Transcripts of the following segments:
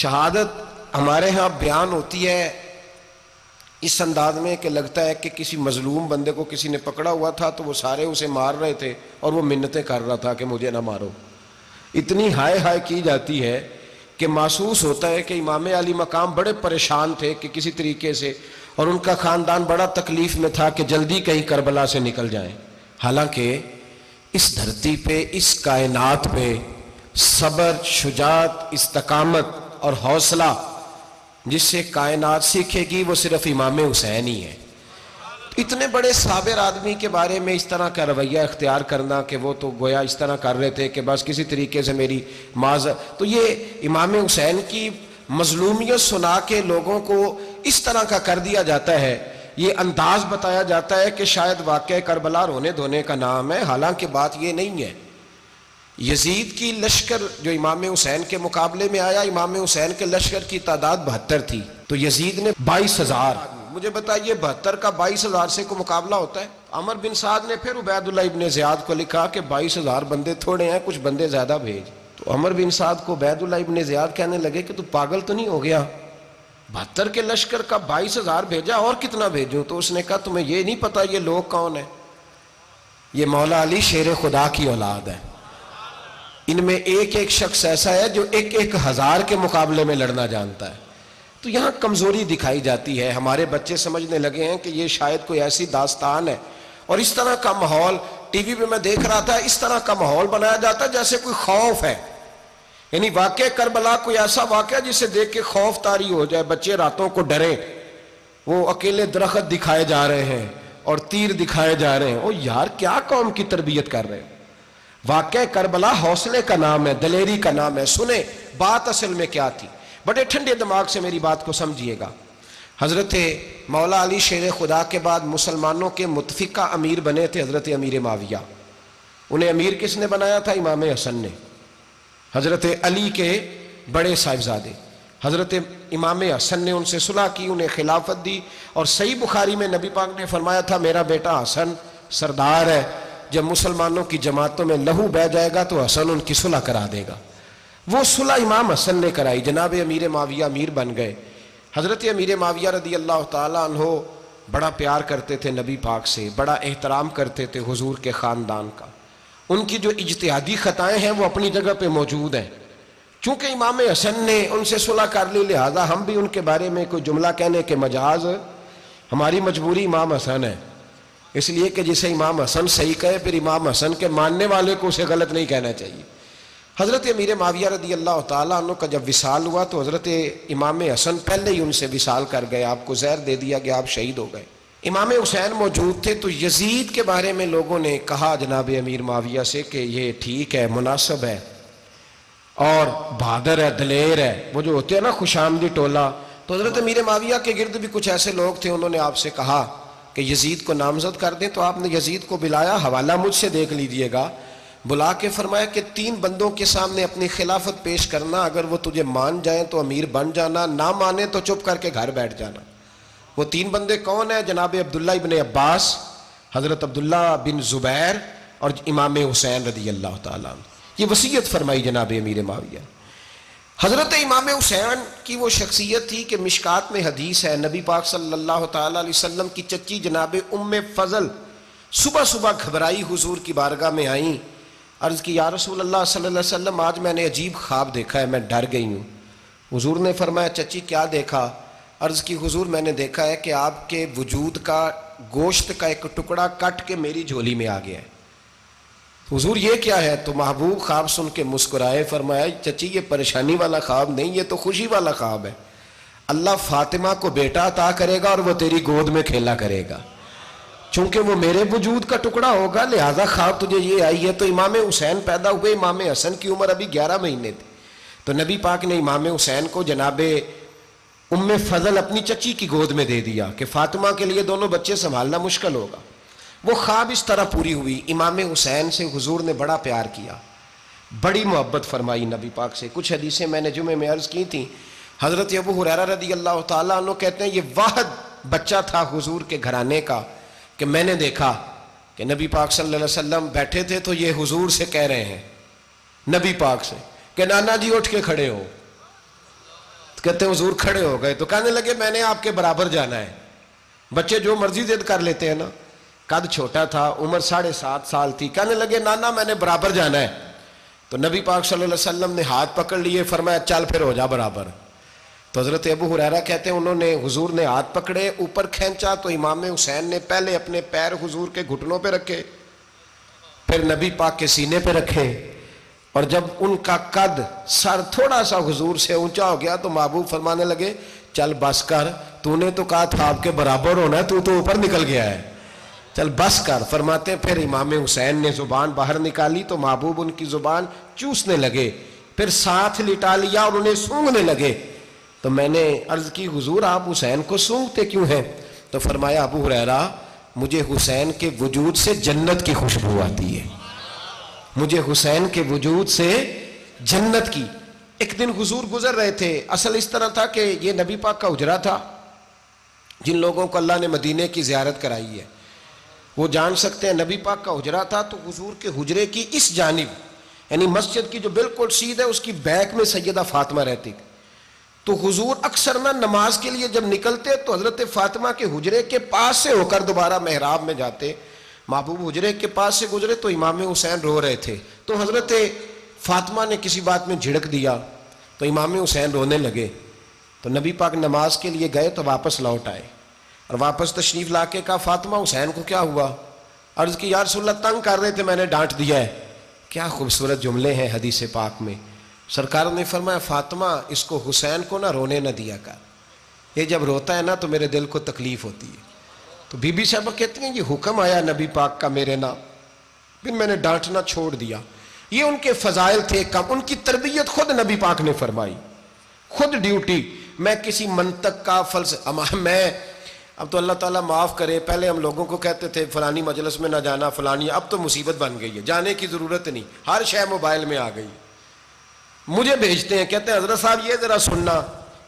شہادت ہمارے ہاں بیان ہوتی ہے اس انداز میں کہ لگتا ہے کہ کسی مظلوم بندے کو کسی نے پکڑا ہوا تھا تو وہ سارے اسے مار رہے تھے اور وہ منتیں کر رہا تھا کہ مجھے نہ مارو. اتنی ہائے ہائے کی جاتی ہے کہ محسوس ہوتا ہے کہ امام علی مقام بڑے پریشان تھے کہ کسی طریقے سے، اور ان کا خاندان بڑا تکلیف میں تھا کہ جلدی کہیں کربلا سے نکل جائیں. حالانکہ اس دھرتی پہ، اس کائنات پہ صبر، شجاعت، استقامت اور حوصلہ جس سے کائنات سیکھے گی وہ صرف امام حسین ہی ہے. اتنے بڑے صابر آدمی کے بارے میں اس طرح کا رویہ اختیار کرنا کہ وہ تو گویا اس طرح کر رہے تھے کہ بس کسی طریقے سے میری تو یہ امام حسین کی مظلومیت سنا کے لوگوں کو اس طرح کا کر دیا جاتا ہے. یہ انداز بتایا جاتا ہے کہ شاید واقعہ کربلا رونے دھونے کا نام ہے، حالانکہ بات یہ نہیں ہے. یزید کی لشکر جو امام حسین کے مقابلے میں آیا، امام حسین کے لشکر کی تعداد 72 تھی، تو یزید نے 22,000. مجھے بتائیے 72 کا 22,000 سے کو مقابلہ ہوتا ہے؟ عمر بن سعد نے پھر عبید اللہ ابن زیاد کو لکھا کہ 22,000 بندے تھوڑے ہیں، کچھ بندے زیادہ بھیج. تو عمر بن سعد کو عبید اللہ ابن زیاد کہنے لگے کہ تو پاگل تو نہیں ہو گیا، 72 کے لشکر کا 22,000 بھیجا، اور کتنا بھیجوں؟ تو اس نے کہا تمہیں یہ نہیں پتا یہ لوگ کون ہیں؟ یہ مولا علی شیر خدا کی اولاد ہے. ان میں ایک ایک شخص ایسا ہے جو 1,000 کے مقابلے میں لڑنا جانتا ہے. تو یہاں کمزوری دکھائی جاتی ہے. ہمارے بچے سمجھنے لگے ہیں کہ یہ شاید کوئی ایسی داستان ہے، اور اس طرح کا ماحول ٹی وی پہ میں دیکھ رہا تھا، اس طرح کا ماحول بنایا جاتا ہے جیسے کوئی خوف ہے. یعنی واقعہ کربلا کوئی ایسا واقعہ جسے دیکھ کے خوف طاری ہو جائے، بچے راتوں کو ڈریں. وہ اکیلے درخت دکھائے جا رہے ہیں اور تیر دکھائے جا رہے ہیں. او یار، کیا قوم کی تربیت کر رہے ہیں؟ واقعہ کربلا حوصلے کا نام ہے، دلیری کا نام ہے. سنیں بات اصل میں کیا تھی، بڑے ٹھنڈے دماغ سے میری بات کو سمجھیے گا. حضرت مولا علی شیر خدا کے بعد مسلمانوں کے متفقہ امیر بنے تھے حضرت امیر معاویہ. انہیں امیر کس نے بنایا تھا؟ امام حسن نے، حضرت علی کے بڑے صاحبزادے. حضرت امام حسن نے ان سے صلح کی، انہیں خلافت دی. اور صحیح بخاری میں نبی پاک نے فرمایا تھا میرا بیٹا حسن سردار ہے، جب مسلمانوں کی جماعتوں میں لہو بہہ جائے گا تو حسن ان کی صلح کرا دے گا. وہ صلح امام حسن نے کرائی. جناب امیر معاویہ امیر بن گئے. حضرت امیر معاویہ رضی اللہ تعالیٰ عنہ بڑا پیار کرتے تھے نبی پاک سے، بڑا احترام کرتے تھے حضور کے خاندان کا. ان کی جو اجتہادی خطائیں ہیں وہ اپنی جگہ پہ موجود ہیں. چونکہ امام حسن نے ان سے صلح کر لی، لہذا ہم بھی ان کے بارے میں کوئی جملہ کہنے کے مجاز، ہماری مجبوری امام حسن ہے. اس لیے کہ جسے امام حسن صحیح کہے پھر امام حسن کے ماننے والے کو اسے غلط نہیں کہنا چاہیے. حضرت امیر معاویہ رضی اللہ تعالیٰ عنہ کا جب وصال ہوا تو حضرت امام حسن پہلے ہی ان سے وصال کر گئے، آپ کو زہر دے دیا گیا، آپ شہید ہو گئے. امام حسین موجود تھے. تو یزید کے بارے میں لوگوں نے کہا جناب امیر معاویہ سے کہ یہ ٹھیک ہے، مناسب ہے اور بہادر ہے، دلیر ہے، وہ جو ہوتے ہیں نا خوش آمدی ٹولہ. تو حضرت امیر معاویہ کے گرد بھی کچھ ایسے لوگ تھے، انہوں نے آپ سے کہا کہ یزید کو نامزد کر دیں. تو آپ نے یزید کو بلایا، حوالہ مجھ سے دیکھ لیجئے گا. بلا کے فرمایا کہ 3 بندوں کے سامنے اپنی خلافت پیش کرنا، اگر وہ تجھے مان جائیں تو امیر بن جانا، نہ مانے تو چپ کر کے گھر بیٹھ جانا. وہ 3 بندے کون ہیں؟ جناب عبداللہ ابن عباس، حضرت عبداللہ بن زبیر اور امام حسین رضی اللہ تعالیٰ عنہ. یہ وصیت فرمائی جناب امیر معاویہ. حضرت امام حسین کی وہ شخصیت تھی کہ مشکات میں حدیث ہے، نبی پاک صلی اللہ تعالیٰ علیہ وسلم کی چچی جناب ام فضل صبح صبح گھبرائی حضور کی بارگاہ میں آئیں. عرض کی یا رسول اللہ صلی اللہ علیہ وسلم، آج میں نے عجیب خواب دیکھا ہے، میں ڈر گئی ہوں. حضور نے فرمایا چچی کیا دیکھا؟ عرض کی حضور میں نے دیکھا ہے کہ آپ کے وجود کا گوشت کا ایک ٹکڑا کٹ کے میری جھولی میں آ گیا ہے. حضور یہ کیا ہے؟ تو محبوب خواب سن کے مسکرائے، فرمایا چچی یہ پریشانی والا خواب نہیں، یہ تو خوشی والا خواب ہے. اللہ فاطمہ کو بیٹا عطا کرے گا اور وہ تیری گود میں کھیلا کرے گا. چونکہ وہ میرے وجود کا ٹکڑا ہوگا لہذا خواب تجھے یہ آئی ہے. تو امام حسین پیدا ہوئے، امام حسن کی عمر ابھی 11 مہینے تھی. تو نبی پاک نے امام حسین کو جناب ام فضل اپنی چچی کی گود میں دے دیا کہ فاطمہ کے لیے دونوں بچے سنبھالنا مشکل ہوگا. وہ خواب اس طرح پوری ہوئی. امام حسین سے حضور نے بڑا پیار کیا، بڑی محبت فرمائی نبی پاک سے. کچھ حدیثیں میں نے جمعے میں عرض کی تھیں. حضرت ابو ہریرہ رضی اللہ تعالیٰ عنہ کہتے ہیں یہ واحد بچہ تھا حضور کے گھرانے کا کہ میں نے دیکھا کہ نبی پاک صلی اللہ علیہ وسلم بیٹھے تھے تو یہ حضور سے کہہ رہے ہیں، نبی پاک سے، کہ نانا جی اٹھ کے کھڑے ہو. کہتے ہیں حضور کھڑے ہو گئے تو کہنے لگے میں نے آپ کے برابر جانا ہے. بچے جو مرضی ضد کر لیتے ہیں نا. قد چھوٹا تھا, عمر 7.5 سال تھی. کہنے لگے نانا میں نے برابر جانا ہے. تو نبی پاک صلی اللہ علیہ وسلم نے ہاتھ پکڑ لیے, فرمایا چل پھر ہو جا برابر. تو حضرت ابو ہریرہ کہتے ہیں انہوں نے حضور نے ہاتھ پکڑے, اوپر کھینچا تو امام حسین نے پہلے اپنے پیر حضور کے گھٹنوں پہ رکھے, پھر نبی پاک کے سینے پہ رکھے, اور جب ان کا قد سر تھوڑا سا حضور سے اونچا ہو گیا تو محبوب فرمانے لگے چل بس کر, تو نے تو کہا تھا آپ کے برابر ہونا ہے, تو اوپر نکل گیا ہے, چل بس کر. فرماتے پھر امام حسین نے زبان باہر نکالی تو محبوب ان کی زبان چوسنے لگے, پھر ساتھ لٹا لیا اور انہیں سونگھنے لگے. تو میں نے عرض کی حضور آپ حسین کو سونگھتے کیوں ہیں؟ تو فرمایا ابو ہریرہ مجھے حسین کے وجود سے جنت کی خوشبو آتی ہے, مجھے حسین کے وجود سے جنت کی. ایک دن حضور گزر رہے تھے, اصل اس طرح تھا کہ یہ نبی پاک کا حجرہ تھا. جن لوگوں کو اللہ نے مدینے کی زیارت کرائی ہے وہ جان سکتے ہیں, نبی پاک کا حجرہ تھا تو حضور کے حجرے کی اس جانب یعنی مسجد کی جو بالکل سیدھ ہے اس کی بیک میں سیدہ فاطمہ رہتی تھی. تو حضور اکثر نہ نماز کے لیے جب نکلتے تو حضرت فاطمہ کے حجرے کے پاس سے ہو کر دوبارہ محراب میں جاتے. محبوب حجرے کے پاس سے گزرے تو امام حسین رو رہے تھے, تو حضرت فاطمہ نے کسی بات میں جھڑک دیا تو امام حسین رونے لگے. تو نبی پاک نماز کے لیے گئے تو واپس لوٹ آئے, اور واپس تشریف لا کے کہا فاطمہ حسین کو کیا ہوا؟ عرض کی یا رسول اللہ تنگ کر رہے تھے, میں نے ڈانٹ دیا ہے. کیا خوبصورت جملے ہیں حدیث پاک میں. سرکار نے فرمایا فاطمہ اس کو حسین کو نہ رونے نہ دیا کر, یہ جب روتا ہے نا تو میرے دل کو تکلیف ہوتی ہے. تو بی بی صاحبہ کہتی ہیں یہ حکم آیا نبی پاک کا میرے نام, پھر میں نے ڈانٹنا چھوڑ دیا. یہ ان کے فضائل تھے کم, ان کی تربیت خود نبی پاک نے فرمائی, خود ڈیوٹی. میں کسی منطق کا میں اب تو اللہ تعالیٰ معاف کرے, پہلے ہم لوگوں کو کہتے تھے فلانی مجلس میں نہ جانا فلانی, اب تو مصیبت بن گئی ہے, جانے کی ضرورت نہیں, ہر شے موبائل میں آ گئی. مجھے بھیجتے ہیں کہتے ہیں حضرت صاحب یہ ذرا سننا,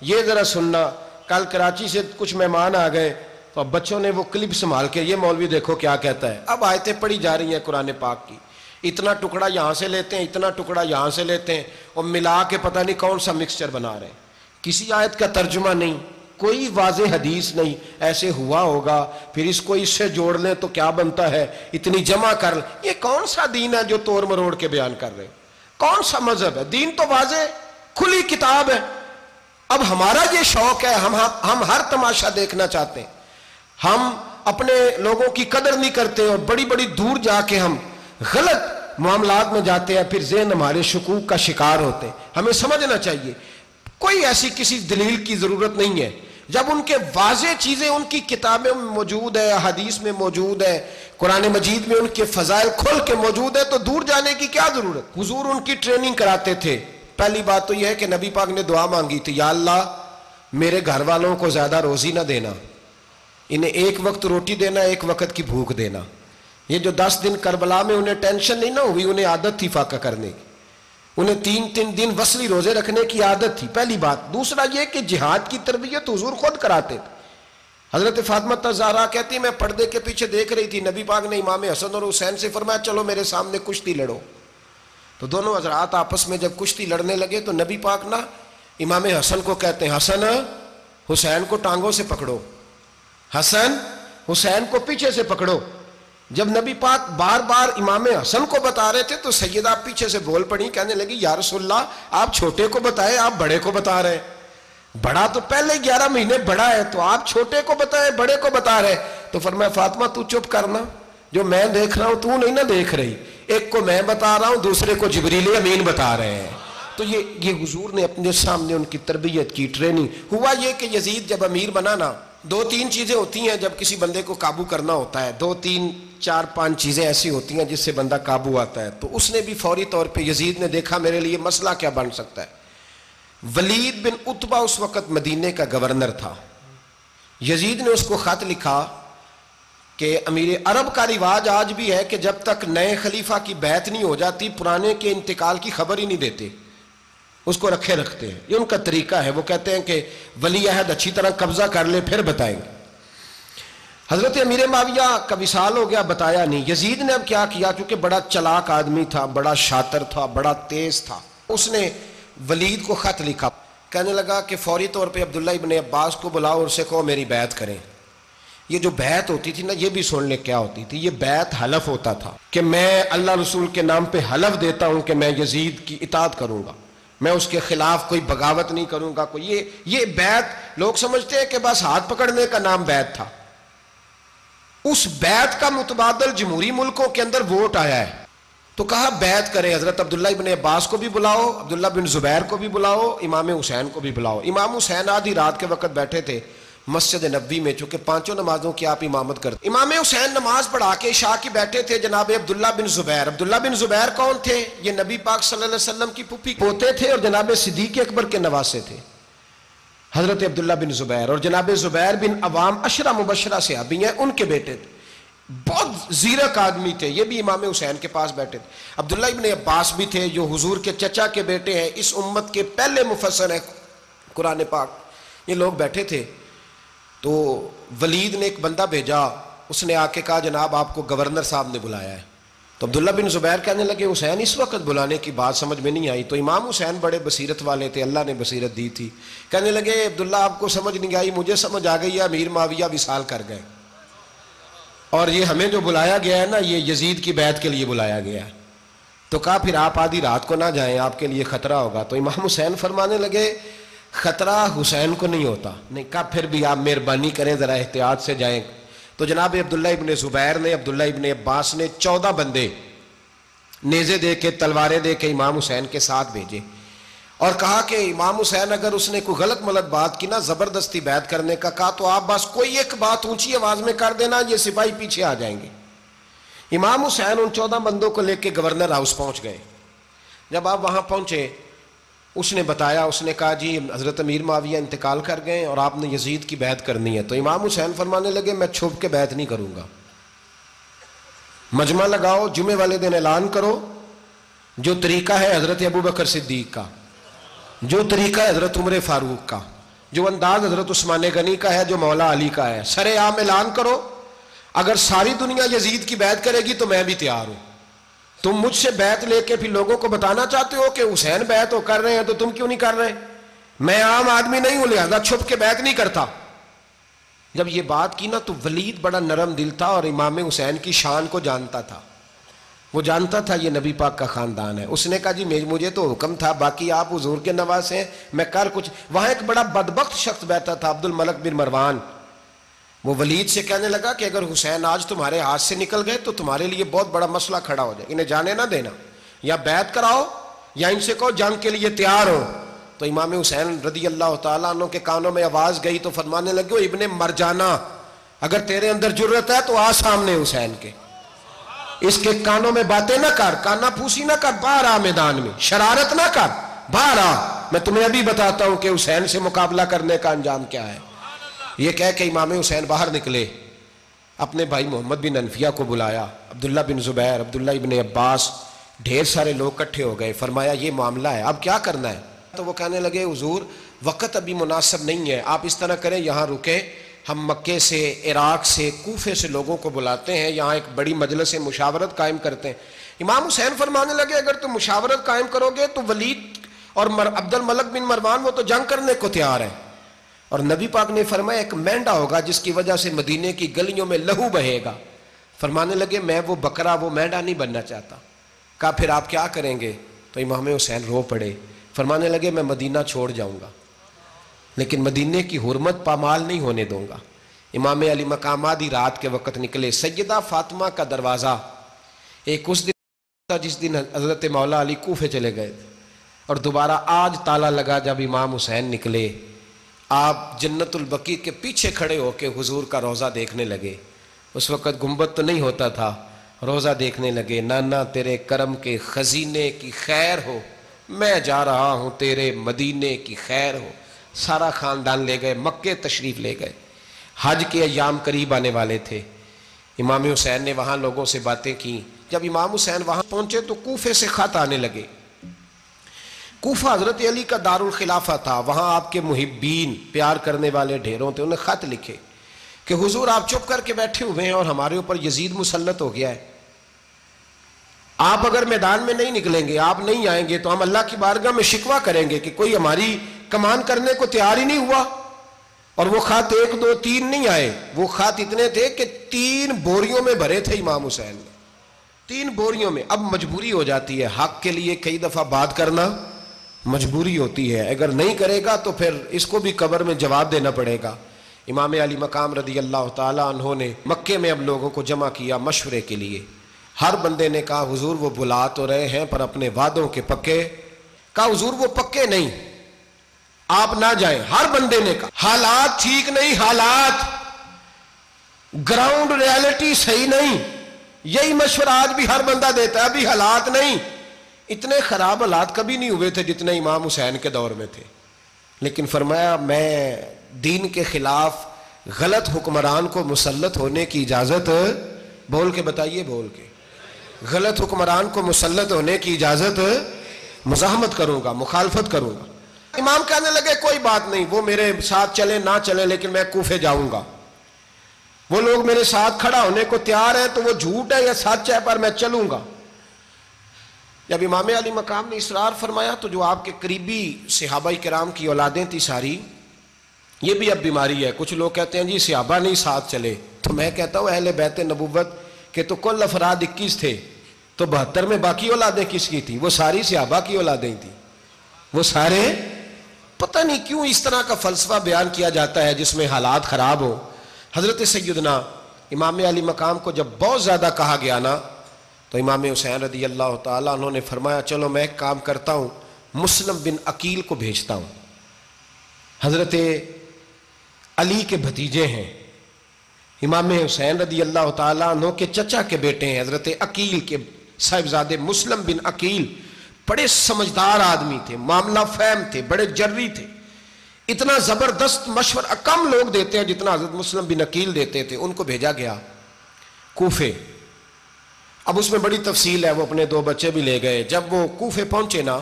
یہ ذرا سننا. کل کراچی سے کچھ مہمان آ گئے تو اب بچوں نے وہ کلپ سنبھال کے یہ مولوی دیکھو کیا کہتا ہے. اب آیتیں پڑھی جا رہی ہیں قرآن پاک کی, اتنا ٹکڑا یہاں سے لیتے ہیں, اتنا ٹکڑا یہاں سے لیتے ہیں, اور ملا کے پتہ نہیں کون سا مکسچر بنا رہے ہیں. کسی آیت کا ترجمہ نہیں, کوئی واضح حدیث نہیں. ایسے ہوا ہوگا, پھر اس کو اس سے جوڑ لیں تو کیا بنتا ہے, اتنی جمع کر لیں. یہ کون سا دین ہے جو توڑ مروڑ کے بیان کر رہے ہیں؟ کون سا مذہب ہے؟ دین تو واضح کھلی کتاب ہے. اب ہمارا یہ شوق ہے, ہم ہر تماشا دیکھنا چاہتے ہیں, ہم اپنے لوگوں کی قدر نہیں کرتے, اور بڑی بڑی دور جا کے ہم غلط معاملات میں جاتے ہیں, پھر ذہن ہمارے شکوک کا شکار ہوتے ہیں. ہمیں سمجھنا چاہیے کوئی ایسی کسی دلیل کی ضرورت نہیں ہے. جب ان کے واضح چیزیں ان کی کتابیں میں موجود ہے, حدیث میں موجود ہے, قرآن مجید میں ان کے فضائل کھل کے موجود ہے, تو دور جانے کی کیا ضرورت. حضور ان کی ٹریننگ کراتے تھے. پہلی بات تو یہ ہے کہ نبی پاک نے دعا مانگی تھی, یا اللہ میرے گھر والوں کو زیادہ روزی نہ دینا, انہیں ایک وقت روٹی دینا, ایک وقت کی بھوک دینا. یہ جو 10 دن کربلا میں انہیں ٹینشن نہیں نہ ہوئی, انہیں عادت تھی فاقہ کرنے کی, انہیں 3 دن وصلی روزے رکھنے کی عادت تھی. پہلی بات. دوسرا یہ کہ جہاد کی تربیت حضور خود کراتے تھے. حضرت فاطمہ زہرا کہتی میں پردے کے پیچھے دیکھ رہی تھی, نبی پاک نے امام حسن اور حسین سے فرمایا چلو میرے سامنے کشتی لڑو. تو دونوں حضرات آپس میں جب کشتی لڑنے لگے تو نبی پاک نا امام حسن کو کہتے ہیں حسن حسین کو ٹانگوں سے پکڑو, حسن حسین کو پیچھے سے پکڑو. جب نبی پاک بار بار امام حسن کو بتا رہے تھے تو سیدہ پیچھے سے بول پڑی, کہنے لگی یا رسول اللہ آپ چھوٹے کو بتائیں, آپ بڑے کو بتا رہے ہیں. بڑا تو پہلے 11 مہینے بڑا ہے, تو آپ چھوٹے کو بتائیں بڑے کو بتا رہے. تو فرمایا فاطمہ تو چپ کرنا, جو میں دیکھ رہا ہوں تو نہیں نہ دیکھ رہی, ایک کو میں بتا رہا ہوں دوسرے کو جبریل امین بتا رہے ہیں. تو یہ حضور نے اپنے سامنے ان کی تربیت کی, ٹریننگ. ہوا یہ کہ یزید جب امیر بنا نا, 2-3 چیزیں ہوتی ہیں جب کسی بندے کو قابو کرنا ہوتا ہے, 2-3-4-5 چیزیں ایسی ہوتی ہیں جس سے بندہ قابو آتا ہے. تو اس نے بھی فوری طور پہ یزید نے دیکھا میرے لیے مسئلہ کیا بن سکتا ہے. ولید بن عتبہ اس وقت مدینے کا گورنر تھا. یزید نے اس کو خط لکھا کہ امیر عرب کا رواج آج بھی ہے کہ جب تک نئے خلیفہ کی بیعت نہیں ہو جاتی پرانے کے انتقال کی خبر ہی نہیں دیتے, اس کو رکھے رکھتے ہیں. یہ ان کا طریقہ ہے. وہ کہتے ہیں کہ ولی عہد اچھی طرح قبضہ کر لے پھر بتائیں گے. حضرت امیر معاویہ کا وصال ہو گیا, بتایا نہیں. یزید نے اب کیا کیا, کیونکہ بڑا چلاک آدمی تھا, بڑا شاطر تھا, بڑا تیز تھا, اس نے ولید کو خط لکھا, کہنے لگا کہ فوری طور پہ عبداللہ ابن عباس کو بلاؤ اور اسے کہو میری بیعت کریں. یہ جو بیعت ہوتی تھی نا، یہ بھی سن لے کیا ہوتی تھی. یہ بیعت حلف ہوتا تھا کہ میں اللہ رسول کے نام پہ حلف دیتا ہوں کہ میں یزید کی اطاعت کروں گا، میں اس کے خلاف کوئی بغاوت نہیں کروں گا. کوئی یہ بیعت لوگ سمجھتے ہیں کہ بس ہاتھ پکڑنے کا نام بیعت تھا. اس بیعت کا متبادل جمہوری ملکوں کے اندر ووٹ آیا ہے. تو کہا بیعت کرے. حضرت عبداللہ ابن عباس کو بھی بلاؤ، عبداللہ بن زبیر کو بھی بلاؤ، امام حسین کو بھی بلاؤ. امام حسین آدھی رات کے وقت بیٹھے تھے مسجد نبوی میں، چونکہ 5 نمازوں کی آپ امامت کرتے. امام حسین نماز پڑھا کے عشاء کی بیٹھے تھے. جناب عبداللہ بن زبیر، عبداللہ بن زبیر کون تھے؟ یہ نبی پاک صلی اللہ علیہ وسلم کی پھوپھی پوتے تھے اور جناب صدیق اکبر کے نواسے تھے حضرت عبداللہ بن زبیر. اور جناب زبیر بن عوام عشرہ مبشرہ صحابی ہیں، ان کے بیٹے تھے. بہت زیرک آدمی تھے. یہ بھی امام حسین کے پاس بیٹھے تھے. عبداللہ ابن عباس بھی تھے جو حضور کے چچا کے بیٹے ہیں، اس امت کے پہلے مفسر ہیں قرآن پاک. یہ لوگ بیٹھے تھے. تو ولید نے ایک بندہ بھیجا، اس نے آ کے کہا جناب آپ کو گورنر صاحب نے بلایا ہے. تو عبداللہ بن زبیر کہنے لگے حسین اس وقت بلانے کی بات سمجھ میں نہیں آئی. تو امام حسین بڑے بصیرت والے تھے، اللہ نے بصیرت دی تھی. کہنے لگے عبداللہ آپ کو سمجھ نہیں آئی، مجھے سمجھ آ گئی ہے، امیر معاویہ وصال کر گئے اور یہ ہمیں جو بلایا گیا ہے نا، یہ یزید کی بیعت کے لیے بلایا گیا ہے. تو کہا پھر آپ آدھی رات کو نہ جائیں، آپ کے لیے خطرہ ہوگا. تو امام حسین فرمانے لگے خطرہ حسین کو نہیں ہوتا. نہیں کہا پھر بھی آپ مہربانی کریں ذرا احتیاط سے جائیں. تو جناب عبداللہ ابن زبیر نے، عبداللہ ابن عباس نے 14 بندے نیزے دے کے، تلواریں دے کے امام حسین کے ساتھ بھیجے اور کہا کہ امام حسین اگر اس نے کوئی غلط ملت بات کی نا، زبردستی بیعت کرنے کا کہا، تو آپ بس کوئی ایک بات اونچی آواز میں کر دینا، یہ سپاہی پیچھے آ جائیں گے. امام حسین ان 14 بندوں کو لے کے گورنر ہاؤس پہنچ گئے. جب آپ وہاں پہنچے اس نے بتایا، اس نے کہا جی حضرت امیر معاویہ انتقال کر گئے اور آپ نے یزید کی بیعت کرنی ہے. تو امام حسین فرمانے لگے میں چھپ کے بیعت نہیں کروں گا. مجمع لگاؤ، جمعے والے دن اعلان کرو. جو طریقہ ہے حضرت ابوبکر صدیق کا، جو طریقہ ہے حضرت عمر فاروق کا، جو انداز حضرت عثمان غنی کا ہے، جو مولا علی کا ہے، سر عام اعلان کرو. اگر ساری دنیا یزید کی بیعت کرے گی تو میں بھی تیار ہوں. تم مجھ سے بیعت لے کے پھر لوگوں کو بتانا چاہتے ہو کہ حسین بیعت ہو کر رہے ہیں تو تم کیوں نہیں کر رہے؟ میں عام آدمی نہیں ہوں، لہذا چھپ کے بیعت نہیں کرتا. جب یہ بات کی نا تو ولید بڑا نرم دل تھا اور امام حسین کی شان کو جانتا تھا. وہ جانتا تھا یہ نبی پاک کا خاندان ہے. اس نے کہا جی مجھے تو حکم تھا، باقی آپ حضور کے نواسے ہیں، میں کر کچھ. وہاں ایک بڑا بدبخت شخص بیٹھا تھا، عبد الملک بن مروان. وہ ولید سے کہنے لگا کہ اگر حسین آج تمہارے ہاتھ سے نکل گئے تو تمہارے لیے بہت بڑا مسئلہ کھڑا ہو جائے. انہیں جانے نہ دینا، یا بیعت کراؤ یا ان سے کہو جنگ کے لیے تیار ہو. تو امام حسین رضی اللہ تعالیٰ عنہ کے کانوں میں آواز گئی تو فرمانے لگے ابن مرجانہ، اگر تیرے اندر جرت ہے تو آ سامنے حسین کے، اس کے کانوں میں باتیں نہ کر، کانا پھوسی نہ کر، باہر آ میدان میں، شرارت نہ کر، باہر آ، میں تمہیں ابھی بتاتا ہوں کہ حسین سے مقابلہ کرنے کا انجام کیا ہے. یہ کہہ کہ امام حسین باہر نکلے، اپنے بھائی محمد بن انفیہ کو بلایا، عبداللہ بن زبیر، عبداللہ ابن عباس، ڈھیر سارے لوگ کٹھے ہو گئے. فرمایا یہ معاملہ ہے، اب کیا کرنا ہے؟ تو وہ کہنے لگے حضور وقت ابھی مناسب نہیں ہے، آپ اس طرح کریں یہاں رکے، ہم مکے سے، عراق سے، کوفے سے لوگوں کو بلاتے ہیں، یہاں ایک بڑی مجلس مشاورت قائم کرتے ہیں. امام حسین فرمانے لگے اگر تم مشاورت قائم کرو گے تو ولید اور عبد الملک بن مروان وہ تو جنگ کرنے کو تیار ہیں، اور نبی پاک نے فرمایا ایک مینڈا ہوگا جس کی وجہ سے مدینے کی گلیوں میں لہو بہے گا. فرمانے لگے میں وہ بکرا، وہ مینڈا نہیں بننا چاہتا. کہا پھر آپ کیا کریں گے؟ تو امام حسین رو پڑے. فرمانے لگے میں مدینہ چھوڑ جاؤں گا لیکن مدینے کی حرمت پامال نہیں ہونے دوں گا. امام علی مقام آدھی رات کے وقت نکلے. سیدہ فاطمہ کا دروازہ ایک اس دن تھا جس دن حضرت مولا علی کوفے چلے گئے تھے، اور دوبارہ آج تالا لگا جب امام حسین نکلے. آپ جنت البقیع کے پیچھے کھڑے ہو کے حضور کا روضہ دیکھنے لگے. اس وقت گنبد تو نہیں ہوتا تھا، روضہ دیکھنے لگے. نانا تیرے کرم کے خزینے کی خیر ہو، میں جا رہا ہوں تیرے مدینے کی خیر ہو. سارا خاندان لے گئے، مکے تشریف لے گئے. حج کے ایام قریب آنے والے تھے. امام حسین نے وہاں لوگوں سے باتیں کی. جب امام حسین وہاں پہنچے تو کوفے سے خط آنے لگے. کوفہ حضرت علی کا دارالخلافہ تھا، وہاں آپ کے محبین، پیار کرنے والے ڈھیروں تھے. انہیں خط لکھے کہ حضور آپ چپ کر کے بیٹھے ہوئے ہیں اور ہمارے اوپر یزید مسلط ہو گیا ہے. آپ اگر میدان میں نہیں نکلیں گے، آپ نہیں آئیں گے تو ہم اللہ کی بارگاہ میں شکوہ کریں گے کہ کوئی ہماری کمان کرنے کو تیار ہی نہیں ہوا، اور وہ خط 1 2 3 نہیں آئے، وہ خط اتنے تھے کہ 3 بوریوں میں بھرے تھے امام حسین نے، 3 بوریوں میں۔ اب مجبوری ہو جاتی ہے، حق کے لیے کئی دفعہ بات کرنا مجبوری ہوتی ہے، اگر نہیں کرے گا تو پھر اس کو بھی قبر میں جواب دینا پڑے گا۔ امام علی مقام رضی اللہ تعالیٰ عنہ نے مکے میں اب لوگوں کو جمع کیا مشورے کے لیے۔ ہر بندے نے کہا حضور وہ بلا تو رہے ہیں پر اپنے وعدوں کے پکے، کہا حضور وہ پکے نہیں، آپ نہ جائیں۔ ہر بندے نے کہا حالات ٹھیک نہیں، حالات گراؤنڈ ریالٹی صحیح نہیں، یہی مشورہ آج بھی ہر بندہ دیتا ہے، ابھی حالات نہیں۔ اتنے خراب حالات کبھی نہیں ہوئے تھے جتنے امام حسین کے دور میں تھے، لیکن فرمایا میں دین کے خلاف غلط حکمران کو مسلط ہونے کی اجازت، بول کے بتائیے، بول کے، غلط حکمران کو مسلط ہونے کی اجازت، مزاحمت کروں گا، مخالفت کروں گا۔ امام کہنے لگے کوئی بات نہیں، وہ میرے ساتھ چلے نہ چلے لیکن میں کوفے جاؤں گا، وہ لوگ میرے ساتھ کھڑا ہونے کو تیار ہے تو وہ جھوٹ ہے یا سچ ہے پر میں چلوں گا۔ جب امام علی مقام نے اصرار فرمایا تو جو آپ کے قریبی صحابہ کرام کی اولادیں تھی ساری، یہ بھی اب بیماری ہے، کچھ لوگ کہتے ہیں جی صحابہ نہیں ساتھ چلے، تو میں کہتا ہوں اہل بیت نبوت کے تو کل افراد 21 تھے، تو 72 میں باقی اولادیں کس کی تھی؟ وہ ساری صحابہ کی اولادیں تھیں، وہ سارے، پتہ نہیں کیوں اس طرح کا فلسفہ بیان کیا جاتا ہے جس میں حالات خراب ہو۔ حضرت سیدنا امام علی مقام کو جب بہت زیادہ کہا گیا نا تو امام حسین رضی اللہ تعالیٰ انہوں نے فرمایا چلو میں ایک کام کرتا ہوں، مسلم بن عقیل کو بھیجتا ہوں، حضرت علی کے بھتیجے ہیں، امام حسین رضی اللہ تعالیٰ عنہ کے چچا کے بیٹے ہیں، حضرت عقیل کے صاحبزادے مسلم بن عقیل، بڑے سمجھدار آدمی تھے، معاملہ فہم تھے، بڑے جری تھے، اتنا زبردست مشورہ کم لوگ دیتے ہیں جتنا حضرت مسلم بن عقیل دیتے تھے۔ ان کو بھیجا گیا کوفے۔ اب اس میں بڑی تفصیل ہے، وہ اپنے 2 بچے بھی لے گئے۔ جب وہ کوفے پہنچے نا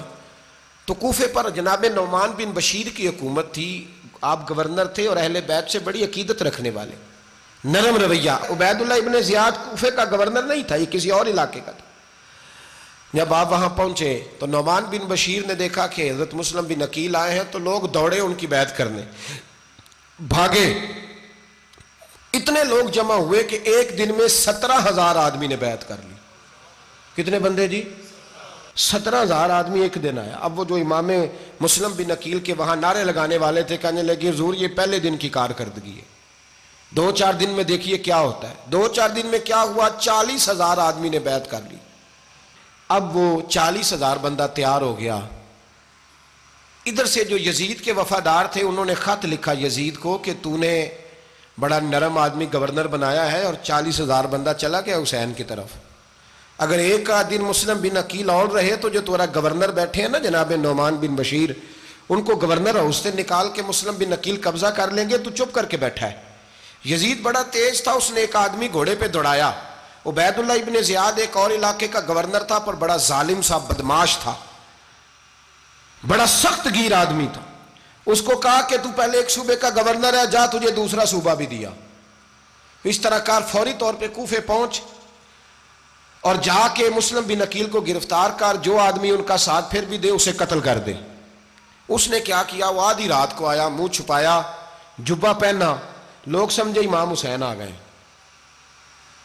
تو کوفے پر جناب نعمان بن بشیر کی حکومت تھی، آپ گورنر تھے اور اہل بیت سے بڑی عقیدت رکھنے والے، نرم رویہ۔ عبید اللہ ابن زیاد کوفے کا گورنر نہیں تھا، یہ کسی اور علاقے کا تھا۔ جب آپ وہاں پہنچے تو نعمان بن بشیر نے دیکھا کہ حضرت مسلم بن عقیل آئے ہیں تو لوگ دوڑے ان کی بیعت کرنے، بھاگے، اتنے لوگ جمع ہوئے کہ ایک دن میں 17,000 آدمی نے بیعت کر لی۔ کتنے بندے جی؟ 17,000 آدمی ایک دن آیا۔ اب وہ جو امام مسلم بن عقیل کے وہاں نعرے لگانے والے تھے کہنے لگے حضور یہ پہلے دن کی کارکردگی ہے، 2-4 دن میں دیکھیے کیا ہوتا ہے۔ 2-4 دن میں کیا ہوا؟ 40,000 آدمی نے بیعت کر لی۔ اب وہ 40,000 بندہ تیار ہو گیا۔ ادھر سے جو یزید کے وفادار تھے انہوں نے خط لکھا یزید کو کہ تو نے بڑا نرم آدمی گورنر بنایا ہے اور 40,000 بندہ چلا گیا حسین کی طرف، اگر ایک دن مسلم بن عقیل اور رہے تو جو تمہارا گورنر بیٹھے ہیں نا جناب نعمان بن بشیر، ان کو گورنر ہاؤس سے نکال کے مسلم بن عقیل قبضہ کر لیں گے، تو چپ کر کے بیٹھا ہے۔ یزید بڑا تیز تھا، اس نے ایک آدمی گھوڑے پہ دوڑایا۔ عبید اللہ ابن زیاد ایک اور علاقے کا گورنر تھا پر بڑا ظالم سا بدماش تھا، بڑا سخت گیر آدمی تھا۔ اس کو کہا کہ تو پہلے ایک صوبے کا گورنر ہے، جا تجھے دوسرا صوبہ بھی دیا۔ اس طرح کار فوری طور پہ کوفے پہنچ اور جا کے مسلم بن عقیل کو گرفتار کر، جو آدمی ان کا ساتھ پھر بھی دے اسے قتل کر دے۔ اس نے کیا کیا؟ وہ آدھی رات کو آیا، منہ چھپایا، جبہ پہنا، لوگ سمجھے امام حسین آ گئے۔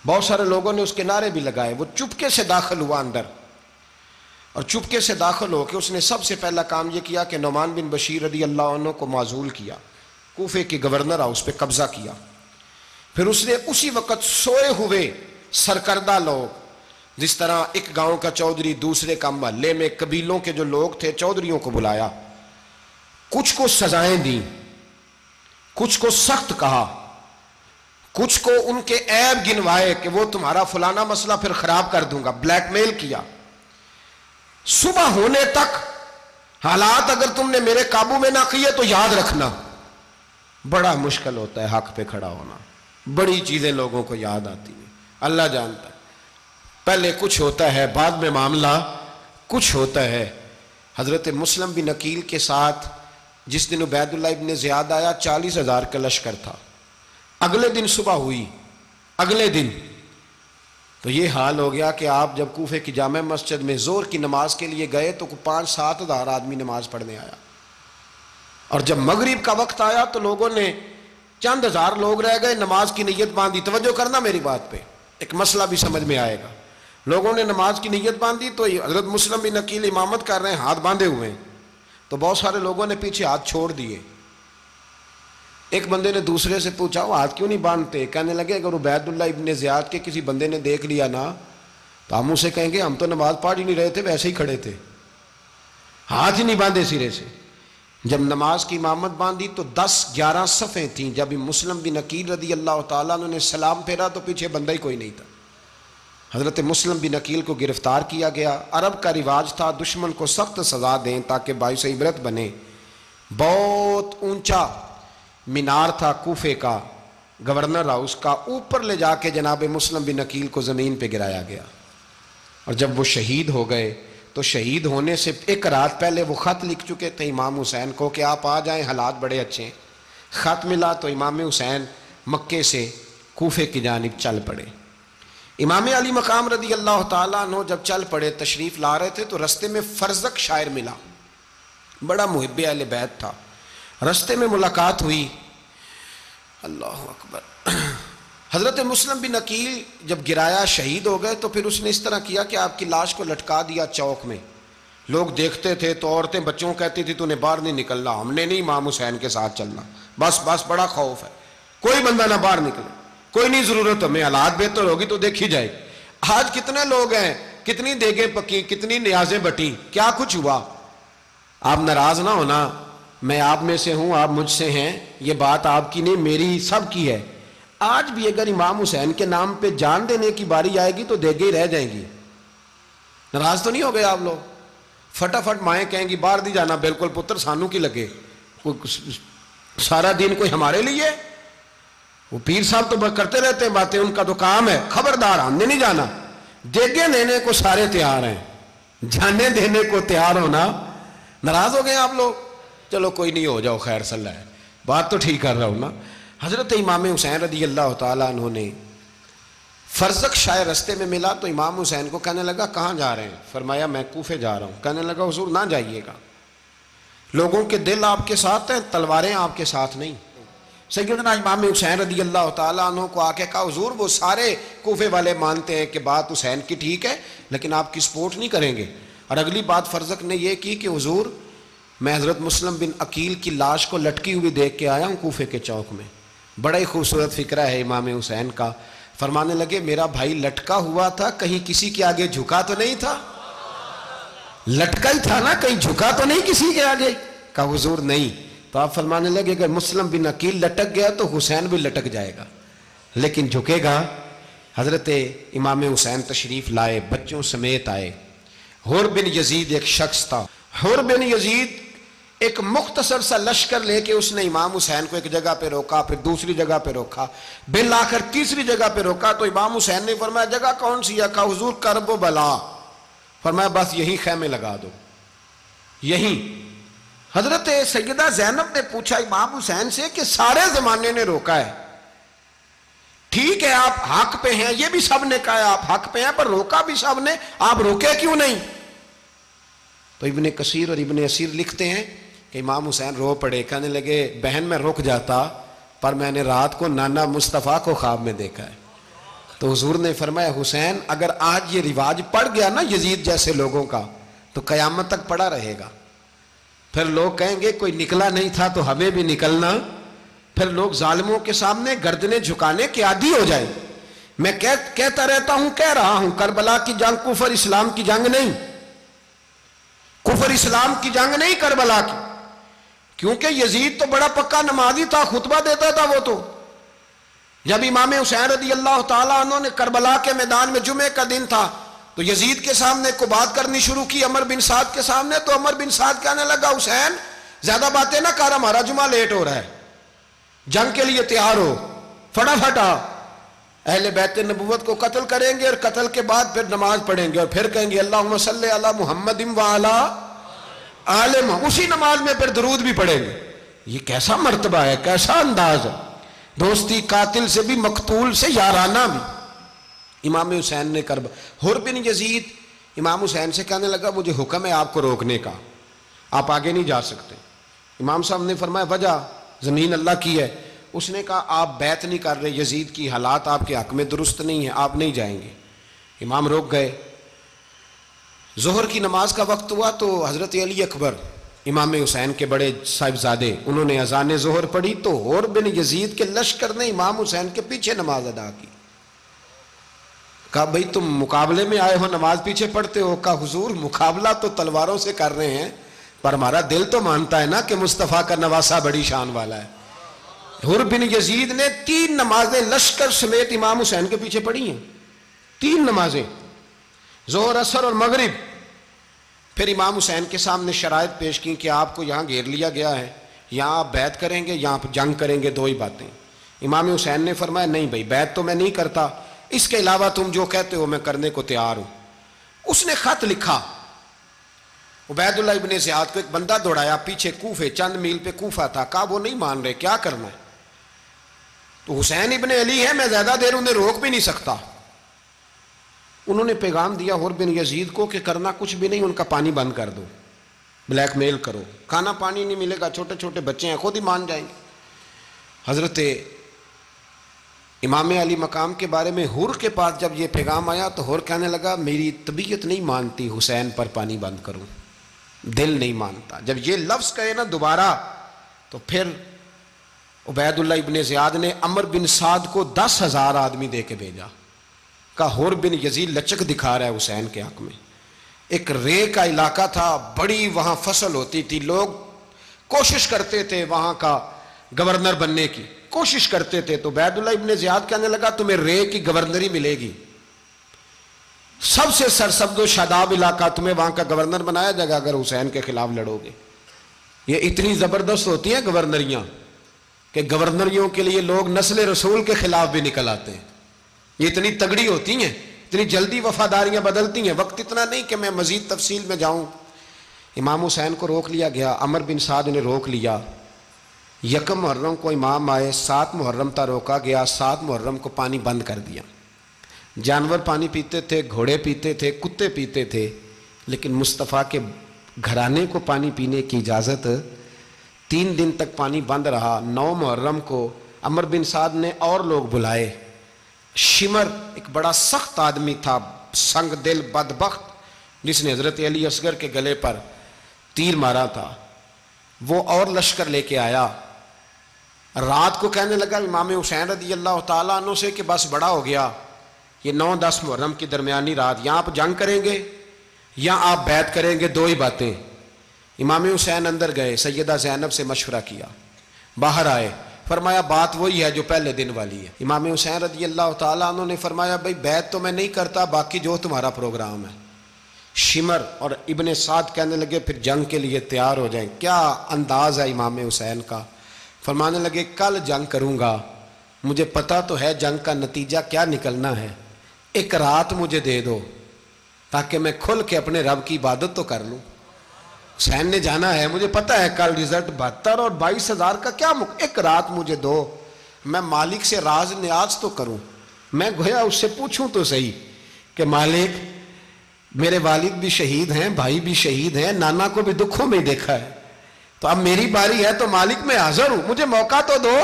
بہت سارے لوگوں نے اس کے نعرے بھی لگائے۔ وہ چپکے سے داخل ہوا اندر، اور چپکے سے داخل ہو کے اس نے سب سے پہلا کام یہ کیا کہ نعمان بن بشیر رضی اللہ عنہ کو معزول کیا، کوفے کے گورنر ہاؤس پہ قبضہ کیا۔ پھر اس نے اسی وقت سوئے ہوئے سرکردہ لوگ، جس طرح ایک گاؤں کا چودھری دوسرے کا محلے میں قبیلوں کے جو لوگ تھے چودھریوں کو بلایا، کچھ کو سزائیں دیں، کچھ کو سخت کہا، کچھ کو ان کے عیب گنوائے کہ وہ تمہارا فلانا مسئلہ پھر خراب کر دوں گا، بلیک میل کیا۔ صبح ہونے تک حالات اگر تم نے میرے قابو میں نہ کیے تو یاد رکھنا بڑا مشکل ہوتا ہے حق پہ کھڑا ہونا، بڑی چیزیں لوگوں کو یاد آتی ہیں، اللہ جانتا ہے۔ پہلے کچھ ہوتا ہے، بعد میں معاملہ کچھ ہوتا ہے۔ حضرت مسلم بن عقیل کے ساتھ جس دن عبید اللہ ابن زیاد آیا 40,000 کا لشکر تھا۔ اگلے دن صبح ہوئی، اگلے دن تو یہ حال ہو گیا کہ آپ جب کوفے کی جامع مسجد میں زور کی نماز کے لیے گئے تو 5-7 ہزار آدمی نماز پڑھنے آیا۔ اور جب مغرب کا وقت آیا تو لوگوں نے چند ہزار لوگ رہ گئے, نماز کی نیت باندھی. توجہ کرنا میری بات پہ, ایک مسئلہ بھی سمجھ میں آئے گا. لوگوں نے نماز کی نیت باندھی تو حضرت مسلم بن عقیل امامت کر رہے ہیں, ہاتھ باندھے ہوئے ہیں. تو بہت سارے لوگوں نے پیچھے ہاتھ چھوڑ دیے. ایک بندے نے دوسرے سے پوچھا وہ ہاتھ کیوں نہیں باندھتے؟ کہنے لگے اگر عبید اللہ ابن زیاد کے کسی بندے نے دیکھ لیا نا تو ہم اسے کہیں گے ہم تو نماز پڑھ ہی نہیں رہے تھے, ویسے ہی کھڑے تھے, ہاتھ ہی نہیں باندھے سرے سے. جب نماز کی امامت باندھی تو 10-11 صفیں تھیں. جب مسلم بن عقیل رضی اللہ تعالیٰ عنہ نے سلام پھیرا تو پیچھے بندہ ہی کوئی نہیں تھا. حضرت مسلم بن عقیل کو گرفتار کیا گیا. عرب کا رواج تھا دشمن کو سخت سزا دیں تاکہ باعث عبرت بنے. بہت اونچا مینار تھا کوفے کا, گورنر ہاؤس کا, اوپر لے جا کے جناب مسلم بن عقیل کو زمین پہ گرایا گیا. اور جب وہ شہید ہو گئے تو شہید ہونے سے ایک رات پہلے وہ خط لکھ چکے تھے امام حسین کو کہ آپ آ جائیں, حالات بڑے اچھے ہیں. خط ملا تو امام حسین مکے سے کوفے کی جانب چل پڑے. امام علی مقام رضی اللہ تعالیٰ عنہ جب چل پڑے تشریف لا رہے تھے تو رستے میں فرزق شاعر ملا, بڑا محب اہل بیت تھا. رستے میں ملاقات ہوئی, اللہ اکبر. حضرت مسلم بن عقیل جب گرایا شہید ہو گئے تو پھر اس نے اس طرح کیا کہ آپ کی لاش کو لٹکا دیا چوک میں. لوگ دیکھتے تھے تو عورتیں بچوں کہتی تھی تو نے باہر نہیں نکلنا, ہم نے نہیں امام حسین کے ساتھ چلنا, بس بڑا خوف ہے, کوئی بندہ نہ باہر نکلے, کوئی نہیں ضرورت ہمیں, حالات بہتر ہوگی تو دیکھی جائے. آج کتنے لوگ ہیں, کتنی دیگیں پکی, کتنی نیازیں بٹی, کیا کچھ ہوا. آپ ناراض نہ ہونا, میں آپ میں سے ہوں, آپ مجھ سے ہیں, یہ بات آپ کی نہیں میری سب کی ہے. آج بھی اگر امام حسین کے نام پہ جان دینے کی باری آئے گی تو دیگیں ہی رہ جائیں گی. ناراض تو نہیں ہو گئے آپ لوگ؟ فٹافٹ مائیں کہیں گی باہر دی جانا, بالکل پتر سانو کی لگے, سارا دن کوئی ہمارے لیے. وہ پیر صاحب تو کرتے رہتے ہیں باتیں, ان کا تو کام ہے, خبردار ہم نے نہیں جانا. دیگیں دینے کو سارے تیار ہیں, جانے دینے کو تیار ہونا. ناراض ہو گئے آپ لوگ؟ چلو کوئی نہیں, ہو جاؤ, خیر صلی اللہ ہے, بات تو ٹھیک کر رہا ہوں نا. حضرت امام حسین رضی اللہ تعالیٰ عنہ نے فرزق شاعر رستے میں ملا تو امام حسین کو کہنے لگا کہاں جا رہے ہیں؟ فرمایا میں کوفے جا رہا ہوں. کہنے لگا حضور نہ جائیے گا, لوگوں کے دل آپ کے ساتھ ہیں, تلواریں آپ کے ساتھ نہیں. سیدنا امام حسین رضی اللہ تعالیٰ عنہ کو آ کے کہا حضور وہ سارے کوفے والے مانتے ہیں کہ بات حسین کی ٹھیک ہے لیکن آپ کی سپورٹ نہیں کریں گے. اور اگلی بات فرزق نے یہ کی کہ حضور میں حضرت مسلم بن عقیل کی لاش کو لٹکی ہوئی دیکھ کے آیا ہوں کوفے کے چوک میں. بڑا ہی خوبصورت فکرہ ہے امام حسین کا. فرمانے لگے میرا بھائی لٹکا ہوا تھا, کہیں کسی کے آگے جھکا تو نہیں تھا؟ لٹکا ہی تھا نا, کہیں جھکا تو نہیں کسی کے آگے؟ کہا حضور نہیں. تو آپ فرمانے لگے اگر مسلم بن عقیل لٹک گیا تو حسین بھی لٹک جائے گا, لیکن جھکے گا. حضرت امام حسین تشریف لائے, بچوں سمیت آئے. حر بن یزید ایک شخص تھا. حر بن یزید ایک مختصر سا لشکر لے کے اس نے امام حسین کو ایک جگہ پہ روکا, پھر دوسری جگہ پہ روکا, بالآخر تیسری جگہ پہ روکا. تو امام حسین نے فرمایا جگہ کون سی ہے؟ کہا حضور کرب و بلا. فرمایا بس یہی خیمے لگا دو, یہی. حضرت سیدہ زینب نے پوچھا امام حسین سے کہ سارے زمانے نے روکا ہے, ٹھیک ہے آپ حق پہ ہیں, یہ بھی سب نے کہا ہے آپ حق پہ ہیں, پر روکا بھی سب نے, آپ روکے کیوں نہیں؟ تو ابن کثیر اور ابن اسیر لکھتے ہیں کہ امام حسین رو پڑے, کہنے لگے بہن میں رک جاتا پر میں نے رات کو نانا مصطفیٰ کو خواب میں دیکھا ہے. تو حضور نے فرمایا حسین اگر آج یہ رواج پڑ گیا نا یزید جیسے لوگوں کا تو قیامت تک پڑا رہے گا. پھر لوگ کہیں گے کوئی نکلا نہیں تھا تو ہمیں بھی نکلنا, پھر لوگ ظالموں کے سامنے گردنیں جھکانے کے عادی ہو جائیں. میں کہتا رہتا ہوں, کہہ رہا ہوں, کربلا کی جنگ کفر اسلام کی جنگ نہیں, کفر اسلام کی جنگ نہیں کربلا کی, کیونکہ یزید تو بڑا پکا نمازی تھا, خطبہ دیتا تھا وہ تو. جب امام حسین رضی اللہ تعالیٰ عنہ نے کربلا کے میدان میں جمعے کا دن تھا تو یزید کے سامنے کو بات کرنی شروع کی عمر بن سعد کے سامنے, تو عمر بن سعد کہنے لگا حسین زیادہ باتیں نہ کر, ہمارا جمعہ لیٹ ہو رہا ہے, جنگ کے لیے تیار ہو, فٹافٹ آ. اہل بیت نبوت کو قتل کریں گے اور قتل کے بعد پھر نماز پڑھیں گے اور پھر کہیں گے اللہم صلی علی محمد وعلی آل محمد, اسی نماز میں پھر درود بھی پڑھیں گے. یہ کیسا مرتبہ ہے, کیسا انداز ہے, دوستی قاتل سے بھی مقتول سے یارانہ بھی. امام حسین نے حر بن یزید امام حسین سے کہنے لگا مجھے حکم ہے آپ کو روکنے کا, آپ آگے نہیں جا سکتے. امام صاحب نے فرمایا وجہ زمین اللہ کی ہے. اس نے کہا آپ بیعت نہیں کر رہے, یزید کی حالات آپ کے حق میں درست نہیں ہیں, آپ نہیں جائیں گے. امام روک گئے. ظہر کی نماز کا وقت ہوا تو حضرت علی اکبر امام حسین کے بڑے صاحبزادے, انہوں نے اذان ظہر پڑھی تو حور بن یزید کے لشکر نے امام حسین کے پیچھے نماز ادا کی. کہا بھئی تم مقابلے میں آئے ہو, نماز پیچھے پڑھتے ہو؟ کہا حضور مقابلہ تو تلواروں سے کر رہے ہیں, پر ہمارا دل تو مانتا ہے نا کہ مصطفیٰ کا نواسہ بڑی شان والا ہے. حر بن یزید نے 3 نمازیں لشکر سمیت امام حسین کے پیچھے پڑھی ہیں, 3 نمازیں, ظہر عصر اور مغرب. پھر امام حسین کے سامنے شرائط پیش کی کہ آپ کو یہاں گھیر لیا گیا ہے, یہاں آپ بیعت کریں گے, یہاں جنگ کریں گے, 2 ہی باتیں. امام حسین نے فرمایا نہیں بھائی بیعت تو میں نہیں کرتا, اس کے علاوہ تم جو کہتے ہو میں کرنے کو تیار ہوں. اس نے خط لکھا, عبید اللہ ابن زیاد کو ایک بندہ دوڑایا پیچھے کوفے, چند میل پہ کوفہ تھا. کہا وہ نہیں مان رہے, کیا کرنا ہے؟ تو حسین ابن علی ہے, میں زیادہ دیر انہیں روک بھی نہیں سکتا. انہوں نے پیغام دیا حر بن یزید کو کہ کرنا کچھ بھی نہیں, ان کا پانی بند کر دو, بلیک میل کرو, کھانا پانی نہیں ملے گا, چھوٹے چھوٹے بچے ہیں, خود ہی مان جائیں گے. حضرت امام علی مقام کے بارے میں حر کے پاس جب یہ پیغام آیا تو حر کہنے لگا میری طبیعت نہیں مانتی حسین پر پانی بند کروں, دل نہیں مانتا. جب یہ لفظ کہے نا دوبارہ تو پھر عبید اللہ ابن زیاد نے عمر بن سعد کو 10,000 آدمی دے کے بھیجا. کہا حر بن یزید لچک دکھا رہا ہے حسین کے حق میں. ایک رے کا علاقہ تھا, بڑی وہاں فصل ہوتی تھی, لوگ کوشش کرتے تھے وہاں کا گورنر بننے کی, کوشش کرتے تھے. تو عبید اللہ ابن زیاد کہنے لگا تمہیں رے کی گورنری ملے گی, سب سے سرسبز و شاداب علاقہ, تمہیں وہاں کا گورنر بنایا جائے گا اگر حسین کے خلاف لڑو گے. یہ اتنی زبردست ہوتی ہیں گورنریاں کہ گورنریوں کے لیے لوگ نسل رسول کے خلاف بھی نکل آتے ہیں. یہ اتنی تگڑی ہوتی ہیں, اتنی جلدی وفاداریاں بدلتی ہیں. وقت اتنا نہیں کہ میں مزید تفصیل میں جاؤں. امام حسین کو روک لیا گیا, عمر بن سعد نے روک لیا. 1 محرم کو امام آئے, 7 محرم تا روکا گیا, 7 محرم کو پانی بند کر دیا. جانور پانی پیتے تھے, گھوڑے پیتے تھے, کتے پیتے تھے, لیکن مصطفیٰ کے گھرانے کو پانی پینے کی اجازت. 3 دن تک پانی بند رہا. 9 محرم کو عمر بن سعد نے اور لوگ بلائے. شمر ایک بڑا سخت آدمی تھا, سنگ دل بدبخت, جس نے حضرت علی اصغر کے گلے پر تیر مارا تھا, وہ اور لشکر لے کے آیا. رات کو کہنے لگا امام حسین رضی اللہ تعالیٰ عنہ سے کہ بس بڑا ہو گیا, یہ 9-10 محرم کی درمیانی رات, یہاں آپ جنگ کریں گے یا آپ بیعت کریں گے, 2 ہی باتیں. امام حسین اندر گئے, سیدہ زینب سے مشورہ کیا, باہر آئے, فرمایا بات وہی ہے جو پہلے دن والی ہے. امام حسین رضی اللہ تعالیٰ عنہ نے فرمایا بھائی بیعت تو میں نہیں کرتا, باقی جو تمہارا پروگرام ہے. شمر اور ابن سعد کہنے لگے پھر جنگ کے لیے تیار ہو جائیں. کیا انداز ہے امام حسین کا, فرمانے لگے کل جنگ کروں گا, مجھے پتا تو ہے جنگ کا نتیجہ کیا نکلنا ہے, 1 رات مجھے دے دو تاکہ میں کھل کے اپنے رب کی عبادت تو کر لوں. حسین نے جانا ہے, مجھے پتا ہے کل رزلٹ 72 اور 22,000 کا کیا 1 رات مجھے دو, میں مالک سے راز نیاز تو کروں. میں گویا اس سے پوچھوں تو صحیح کہ مالک میرے والد بھی شہید ہیں, بھائی بھی شہید ہیں, نانا کو بھی دکھوں میں دیکھا ہے, تو اب میری باری ہے تو مالک میں حاضر ہوں, مجھے موقع تو دو.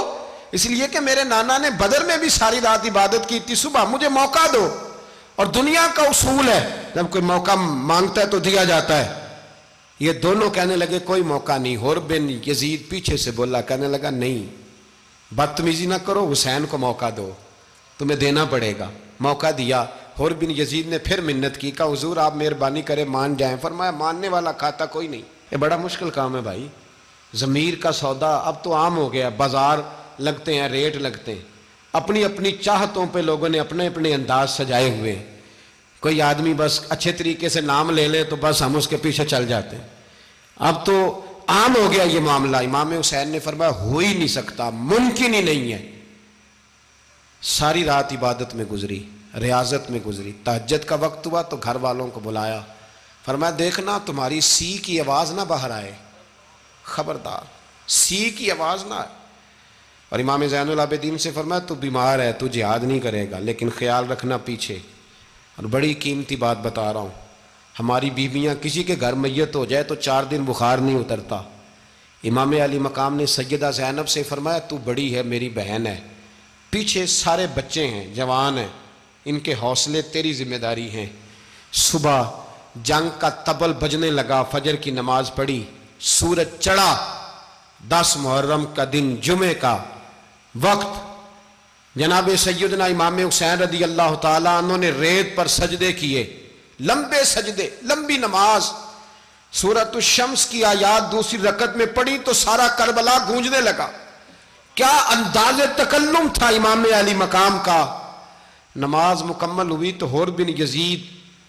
اس لیے کہ میرے نانا نے بدر میں بھی ساری رات عبادت کی تھی, صبح مجھے موقع دو. اور دنیا کا اصول ہے جب کوئی موقع مانگتا ہے تو دیا جاتا ہے. یہ دونوں کہنے لگے کوئی موقع نہیں. حر بن یزید پیچھے سے بولا, کہنے لگا نہیں بدتمیزی نہ کرو, حسین کو موقع دو, تمہیں دینا پڑے گا. موقع دیا. حر بن یزید نے پھر منت کی, کہا حضور آپ مہربانی کریں مان جائیں. فرمایا ماننے والا کھاتا کوئی نہیں. یہ بڑا مشکل کام ہے بھائی, ضمیر کا سودا اب تو عام ہو گیا, بازار لگتے ہیں, ریٹ لگتے ہیں, اپنی اپنی چاہتوں پہ لوگوں نے اپنے اپنے انداز سجائے ہوئے. کوئی آدمی بس اچھے طریقے سے نام لے لے تو بس ہم اس کے پیچھے چل جاتے ہیں. اب تو عام ہو گیا یہ معاملہ. امام حسین نے فرمایا ہو ہی نہیں سکتا, ممکن ہی نہیں ہے. ساری رات عبادت میں گزری, ریاضت میں گزری. تہجد کا وقت ہوا تو گھر والوں کو بلایا, فرمایا دیکھنا تمہاری سی کی آواز نہ باہر آئے, خبردار سی کی آواز نہ آئے. اور امام زین العابدین سے فرمایا تو بیمار ہے, تو جہاد نہیں کرے گا, لیکن خیال رکھنا پیچھے. اور بڑی قیمتی بات بتا رہا ہوں, ہماری بیویاں کسی کے گھر میت ہو جائے تو 4 دن بخار نہیں اترتا. امام علی مقام نے سیدہ زینب سے فرمایا تو بڑی ہے، میری بہن ہے، پیچھے سارے بچے ہیں، جوان ہیں، ان کے حوصلے تیری ذمہ داری ہیں۔ صبح جنگ کا طبل بجنے لگا، فجر کی نماز پڑھی، سورج چڑھا، 10 محرم کا دن، جمعے کا وقت، جناب سیدنا امام حسین رضی اللہ تعالیٰ عنہ نے ریت پر سجدے کیے، لمبے سجدے، لمبی نماز، سورۃ الشمس کی آیات دوسری رکعت میں پڑھی تو سارا کربلا گونجنے لگا۔ کیا انداز تکلم تھا امام علی مقام کا۔ نماز مکمل ہوئی تو حور بن یزید،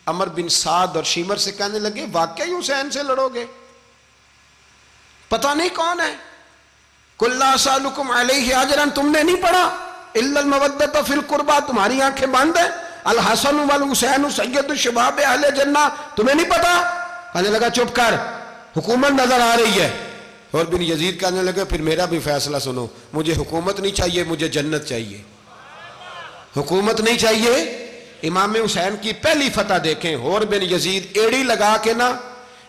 عمر بن سعد اور شیمر سے کہنے لگے واقعی حسین سے لڑو گے؟ پتہ نہیں کون ہے۔ قُلْ لَا أَسْأَلُكُمْ عَلَيْهِ أَجْرًا، تم نے نہیں پڑھا إِلَّا الْمَوَدَّةَ فِي الْقُرْبَى، تمہاری آنکھیں بند ہیں، الحسن والحسین سید الشباب اہل جنہ، تمہیں نہیں پتا؟ کہنے لگا چپ کر، حکومت نظر آ رہی ہے۔ اور بن یزید کہنے لگے پھر میرا بھی فیصلہ سنو، مجھے حکومت نہیں چاہیے، مجھے جنت چاہیے۔ حکومت نہیں چاہیے۔ امام حسین کی پہلی فتح دیکھیں، اور بن یزید ایڑی لگا کے نا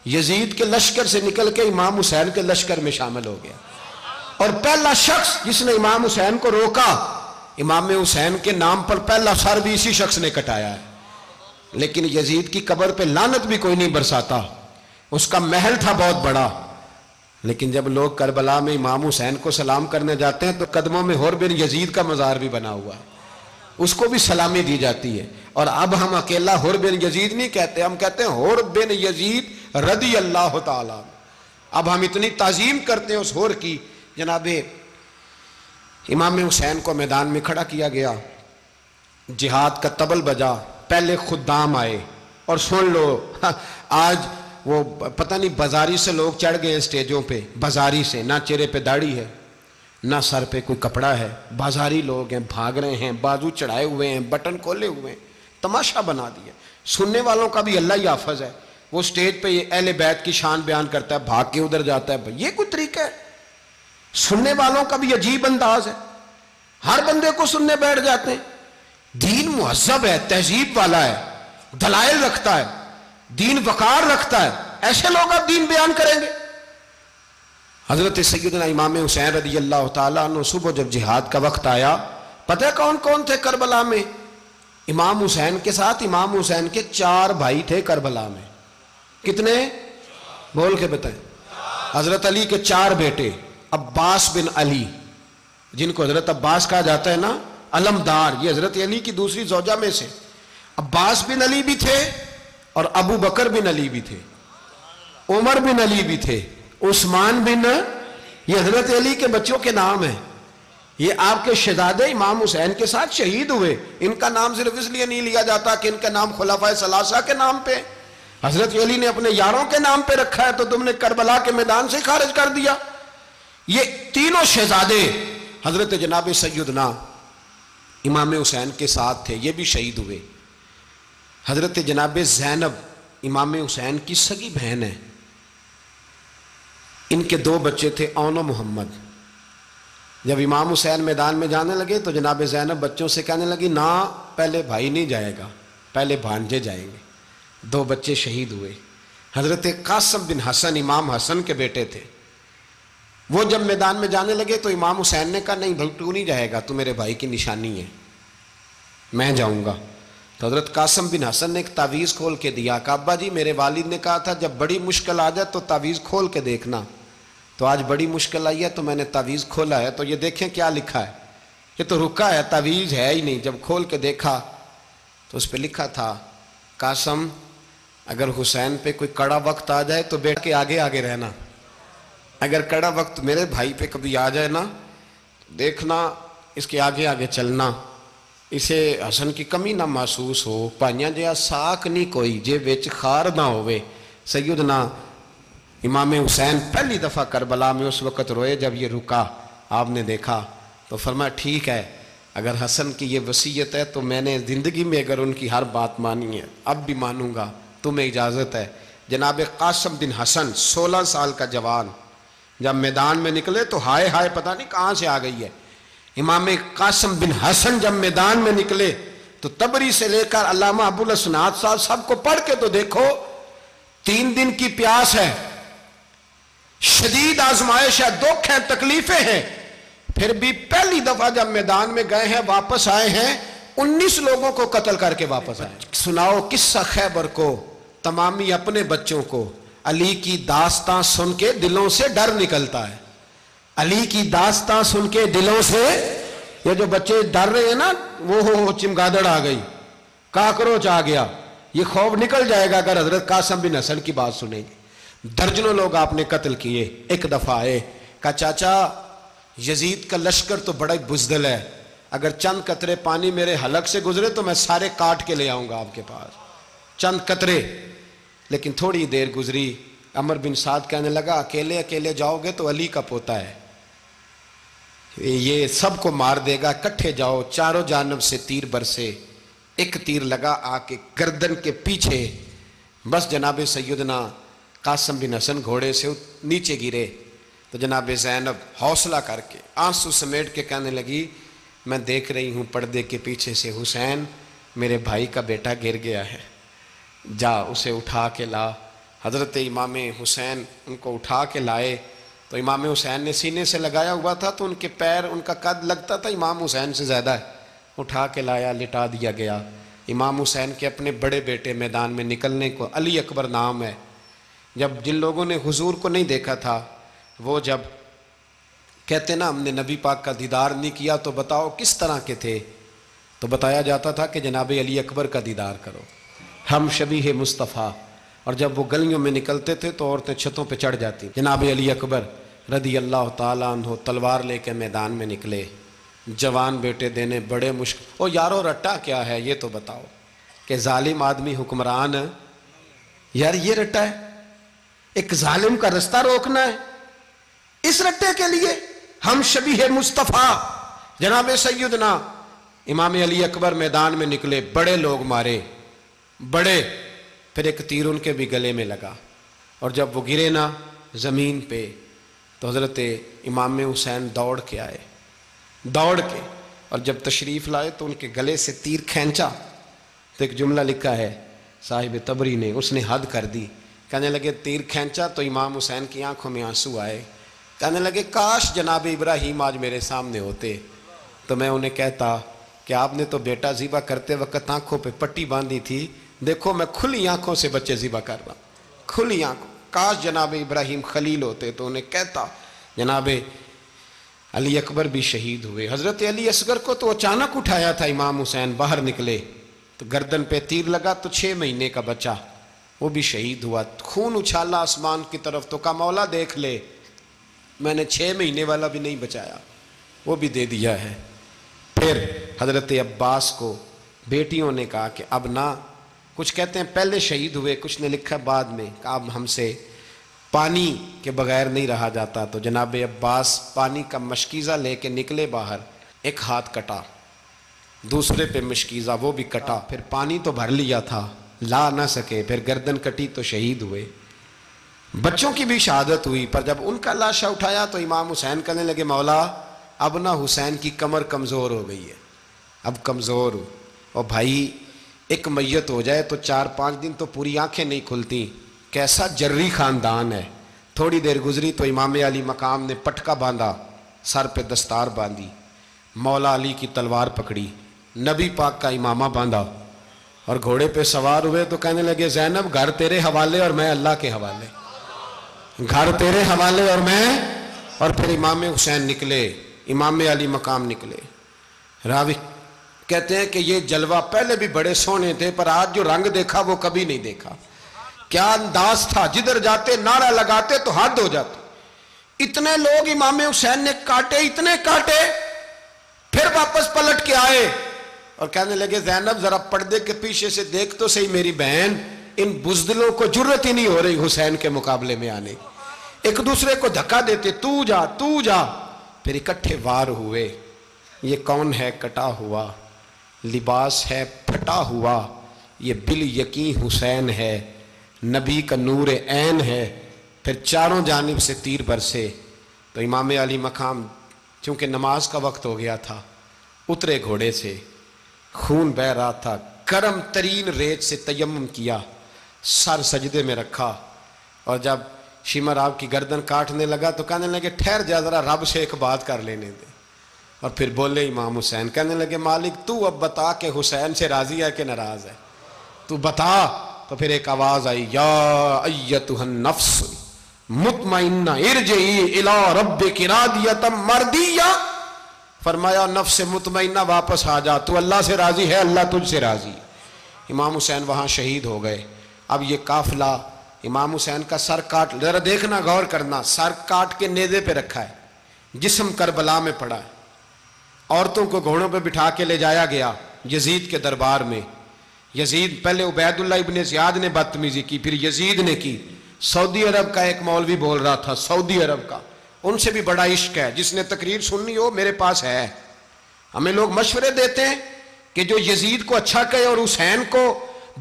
یزید کے لشکر سے نکل کے امام حسین کے لشکر میں شامل ہو گیا، اور پہلا شخص جس نے امام حسین کو روکا، امام حسین کے نام پر پہلا سر بھی اسی شخص نے کٹایا ہے۔ لیکن یزید کی قبر پہ لعنت بھی کوئی نہیں برساتا، اس کا محل تھا بہت بڑا، لیکن جب لوگ کربلا میں امام حسین کو سلام کرنے جاتے ہیں تو قدموں میں حور بن یزید کا مزار بھی بنا ہوا ہے، اس کو بھی سلامی دی جاتی ہے۔ اور اب ہم اکیلا حور بن یزید نہیں کہتے، ہم کہتے ہیں حور بن یزید رضی اللہ تعالیٰ۔ اب ہم اتنی تعظیم کرتے ہیں اس حور کی۔ جناب امام حسین کو میدان میں کھڑا کیا گیا، جہاد کا طبل بجا، پہلے خدام آئے، اور سن لو آج وہ پتہ نہیں بازاری سے لوگ چڑھ گئے ہیں سٹیجوں پہ، بازاری سے، نہ چہرے پہ داڑھی ہے نہ سر پہ کوئی کپڑا ہے، بازاری لوگ ہیں، بھاگ رہے ہیں، بازو چڑھائے ہوئے ہیں، بٹن کھولے ہوئے ہیں، تماشا بنا دیا۔ سننے والوں کا بھی اللہ ہی حافظ ہے، وہ سٹیج پہ یہ اہل بیت کی شان بیان کرتا ہے، بھاگ کے ادھر جاتا ہے، یہ کوئی طریقہ ہے؟ سننے والوں کا بھی عجیب انداز ہے، ہر بندے کو سننے بیٹھ جاتے ہیں۔ دین مہذب ہے، تہذیب والا ہے، دلائل رکھتا ہے، دین وقار رکھتا ہے، ایسے لوگ اب دین بیان کریں گے؟ حضرت سیدنا امام حسین رضی اللہ تعالیٰ عنہ صبح جب جہاد کا وقت آیا، پتہ ہے کون کون تھے کربلا میں؟ امام حسین کے ساتھ امام حسین کے 4 بھائی تھے کربلا میں۔ کتنے؟ بول کے بتائیں۔ حضرت علی کے 4 بیٹے، عباس بن علی، جن کو حضرت عباس کہا جاتا ہے نا، علمدار، یہ حضرت علی کی دوسری زوجہ میں سے۔ عباس بن علی بھی تھے، اور ابو بکر بن علی بھی تھے، عمر بن علی بھی تھے، عثمان بن، یہ حضرت علی کے بچوں کے نام ہیں۔ یہ آپ کے شہزادے امام حسین کے ساتھ شہید ہوئے، ان کا نام صرف اس لیے نہیں لیا جاتا کہ ان کا نام خلفائے ثلاثہ کے نام پہ، حضرت علی نے اپنے یاروں کے نام پہ رکھا ہے، تو تم نے کربلا کے میدان سے خارج کر دیا۔ یہ تینوں شہزادے حضرت جناب سیدنا امام حسین کے ساتھ تھے، یہ بھی شہید ہوئے۔ حضرت جناب زینب امام حسین کی سگی بہن ہے، ان کے 2 بچے تھے، اون و محمد۔ جب امام حسین میدان میں جانے لگے تو جناب زینب بچوں سے کہنے لگی نہ، پہلے بھائی نہیں جائے گا، پہلے بھانجے جائیں گے۔ 2 بچے شہید ہوئے۔ حضرت قاسم بن حسن امام حسن کے بیٹے تھے، وہ جب میدان میں جانے لگے تو امام حسین نے کہا نہیں بھائی تو نہیں جائے گا، تو میرے بھائی کی نشانی ہے، میں جاؤں گا۔ تو حضرت قاسم بن حسن نے ایک تعویذ کھول کے دیا کہ ابا جی میرے والد نے کہا تھا جب بڑی مشکل آ جائے تو تعویذ کھول کے دیکھنا، تو آج بڑی مشکل آئی ہے تو میں نے تعویذ کھولا ہے، تو یہ دیکھیں کیا لکھا ہے، یہ تو رکا ہے، تعویذ ہے ہی نہیں۔ جب کھول کے دیکھا تو اس پہ لکھا تھا قاسم اگر حسین پہ کوئی کڑا وقت آ جائے تو بیٹھ کے آگے آگے رہنا، اگر کڑا وقت میرے بھائی پہ کبھی آ جائے نا دیکھنا اس کے آگے آگے چلنا، اسے حسن کی کمی نہ محسوس ہو، پائیاں جہاں ساک نہیں کوئی جے وچ خار نہ ہوئے۔ سیدنا امام حسین پہلی دفعہ کربلا میں اس وقت روئے جب یہ رکا، آپ نے دیکھا تو فرمایا ٹھیک ہے، اگر حسن کی یہ وصیت ہے تو میں نے زندگی میں اگر ان کی ہر بات مانی ہے اب بھی مانوں گا، تمہیں اجازت ہے۔ جناب قاسم بن حسن 16 سال کا جوان جب میدان میں نکلے تو ہائے ہائے پتہ نہیں کہاں سے آ گئی ہے۔ امام قاسم بن حسن جب میدان میں نکلے تو تبری سے لے کر علامہ ابو الاسناد صاحب سب کو پڑھ کے تو دیکھو، 3 دن کی پیاس ہے، شدید آزمائش ہے، دکھ ہیں، تکلیفیں ہیں، پھر بھی پہلی دفعہ جب میدان میں گئے ہیں واپس آئے ہیں 19 لوگوں کو قتل کر کے واپس آئے۔ سناؤ قصہ خیبر کو، تمامی اپنے بچوں کو۔ علی کی داستان سن کے دلوں سے ڈر نکلتا ہے، علی کی داستان سن کے دلوں سے، یہ جو بچے ڈر رہے ہیں نا، وہ چمگادڑ آ گئی، کاکروچ آ گیا، یہ خوف نکل جائے گا اگر حضرت قاسم بن حسن کی بات سنیں گے۔ درجنوں لوگ آپ نے قتل کیے۔ ایک دفعہ آئے، کہا چاچا یزید کا لشکر تو بڑا بزدل ہے، اگر چند قطرے پانی میرے حلق سے گزرے تو میں سارے کاٹ کے لے آؤں گا آپ کے پاس، چند قطرے۔ لیکن تھوڑی دیر گزری، عمر بن سعد کہنے لگا اکیلے اکیلے جاؤ گے تو علی کا پوتا ہے، یہ سب کو مار دے گا، کٹھے جاؤ۔ چاروں جانب سے تیر برسے، ایک تیر لگا آ کے گردن کے پیچھے، بس جناب سیدنا قاسم بن حسن گھوڑے سے نیچے گرے تو جناب زینب حوصلہ کر کے آنسو سمیٹ کے کہنے لگی میں دیکھ رہی ہوں پردے کے پیچھے سے حسین میرے بھائی کا بیٹا گر گیا ہے، جا اسے اٹھا کے لا۔ حضرت امام حسین ان کو اٹھا کے لائے تو امام حسین نے سینے سے لگایا ہوا تھا تو ان کے پیر، ان کا قد لگتا تھا امام حسین سے زیادہ ہے، اٹھا کے لایا، لٹا دیا گیا۔ امام حسین کے اپنے بڑے بیٹے میدان میں نکلنے کو، علی اکبر نام ہے، جب جن لوگوں نے حضور کو نہیں دیکھا تھا وہ جب کہتے نا ہم نے نبی پاک کا دیدار نہیں کیا تو بتاؤ کس طرح کے تھے، تو بتایا جاتا تھا کہ جناب علی اکبر کا دیدار کرو، ہم شبیہ مصطفیٰ۔ اور جب وہ گلیوں میں نکلتے تھے تو عورتیں چھتوں پہ چڑھ جاتی۔ جناب علی اکبر رضی اللہ تعالیٰ عنہ تلوار لے کے میدان میں نکلے، جوان بیٹے دینے بڑے مشکل۔ او یارو رٹا کیا ہے یہ تو بتاؤ، کہ ظالم آدمی حکمران، یار یہ رٹا ہے، ایک ظالم کا رستہ روکنا ہے، اس رٹے کے لیے ہم شبیہ مصطفیٰ۔ جناب سیدنا امام علی اکبر میدان میں نکلے، بڑے لوگ مارے، بڑے، پھر ایک تیر ان کے بھی گلے میں لگا، اور جب وہ گرے نا زمین پہ تو حضرت امام حسین دوڑ کے آئے، دوڑ کے، اور جب تشریف لائے تو ان کے گلے سے تیر کھینچا تو ایک جملہ لکھا ہے صاحب تبری نے، اس نے حد کر دی، کہنے لگے تیر کھینچا تو امام حسین کی آنکھوں میں آنسو آئے، کہنے لگے کاش جناب ابراہیم آج میرے سامنے ہوتے تو میں انہیں کہتا کہ آپ نے تو بیٹا ذبح کرتے وقت آنکھوں پہ پٹی باندھی تھی، دیکھو میں کھلی آنکھوں سے بچے ذبح کر رہا ہوں، کھلی آنکھوں، کاش جناب ابراہیم خلیل ہوتے تو انہیں کہتا۔ جناب علی اکبر بھی شہید ہوئے۔ حضرت علی اصغر کو تو اچانک اٹھایا تھا امام حسین، باہر نکلے تو گردن پہ تیر لگا تو 6 مہینے کا بچہ وہ بھی شہید ہوا، خون اچھالا آسمان کی طرف تو کہا مولا دیکھ لے میں نے 6 مہینے والا بھی نہیں بچایا، وہ بھی دے دیا ہے۔ پھر حضرت عباس کو بیٹیوں نے کہا کہ اب نہ، کچھ کہتے ہیں پہلے شہید ہوئے، کچھ نے لکھا بعد میں، کہ اب ہم سے پانی کے بغیر نہیں رہا جاتا، تو جناب عباس پانی کا مشکیزہ لے کے نکلے باہر، ایک ہاتھ کٹا، دوسرے پہ مشکیزہ وہ بھی کٹا، پھر پانی تو بھر لیا تھا لا نہ سکے، پھر گردن کٹی تو شہید ہوئے۔ بچوں کی بھی شہادت ہوئی، پر جب ان کا لاشا اٹھایا تو امام حسین کہنے لگے مولا اب نہ حسین کی کمر کمزور ہو گئی ہے، اب کمزور ہو، اور بھائی ایک میت ہو جائے تو 4-5 دن تو پوری آنکھیں نہیں کھلتی، کیسا جری خاندان ہے۔ تھوڑی دیر گزری تو امام علی مقام نے پٹکا باندھا، سر پہ دستار باندھی، مولا علی کی تلوار پکڑی، نبی پاک کا امامہ باندھا اور گھوڑے پہ سوار ہوئے تو کہنے لگے زینب گھر تیرے حوالے اور میں اللہ کے حوالے، گھر تیرے حوالے اور میں، اور پھر امام حسین نکلے، امام علی مقام نکلے۔ راوی کہتے ہیں کہ یہ جلوہ پہلے بھی بڑے سونے تھے پر آج جو رنگ دیکھا وہ کبھی نہیں دیکھا، کیا انداز تھا، جدھر جاتے نعرہ لگاتے تو حد ہو جاتے۔ اتنے لوگ امام حسین نے کاٹے، اتنے کاٹے، پھر واپس پلٹ کے آئے اور کہنے لگے زینب ذرا پردے کے پیچھے سے دیکھ تو صحیح میری بہن، ان بزدلوں کو جرت ہی نہیں ہو رہی حسین کے مقابلے میں آنے، ایک دوسرے کو دھکا دیتے، تو جا تو جا، پھر اکٹھے وار ہوئے۔ یہ کون ہے کٹا ہوا، لباس ہے پھٹا ہوا، یہ بال یقین حسین ہے، نبی کا نور عین ہے۔ پھر چاروں جانب سے تیر برسے تو امام علی مقام چونکہ نماز کا وقت ہو گیا تھا، اترے گھوڑے سے، خون بہ رہا تھا، گرم ترین ریت سے تیمم کیا، سر سجدے میں رکھا، اور جب شمر آپ کی گردن کاٹنے لگا تو کہنے لگے ٹھہر جا ذرا رب سے ایک بات کر لینے دے. اور پھر بولے امام حسین, کہنے لگے مالک تو اب بتا کہ حسین سے راضی ہے کہ ناراض ہے, تو بتا. تو پھر ایک آواز آئی, یا ایتھا النفس مطمئنہ ارجعی الی ربک راضیۃ مرضیہ. فرمایا نفس مطمئنہ واپس آ جا, تو اللہ سے راضی ہے, اللہ تجھ سے راضی. امام حسین وہاں شہید ہو گئے. اب یہ قافلہ امام حسین کا سر کاٹ, ذرا دیکھنا غور کرنا, سر کاٹ کے نیزے پہ رکھا ہے, جسم کربلا میں پڑا ہے, عورتوں کو گھوڑوں پہ بٹھا کے لے جایا گیا یزید کے دربار میں. یزید, پہلے عبید اللہ ابن زیاد نے بدتمیزی کی, پھر یزید نے کی. سعودی عرب کا ایک مولوی بول رہا تھا, سعودی عرب کا, ان سے بھی بڑا عشق ہے, جس نے تقریر سننی ہو میرے پاس ہے. ہمیں لوگ مشورے دیتے ہیں کہ جو یزید کو اچھا کہے اور حسین کو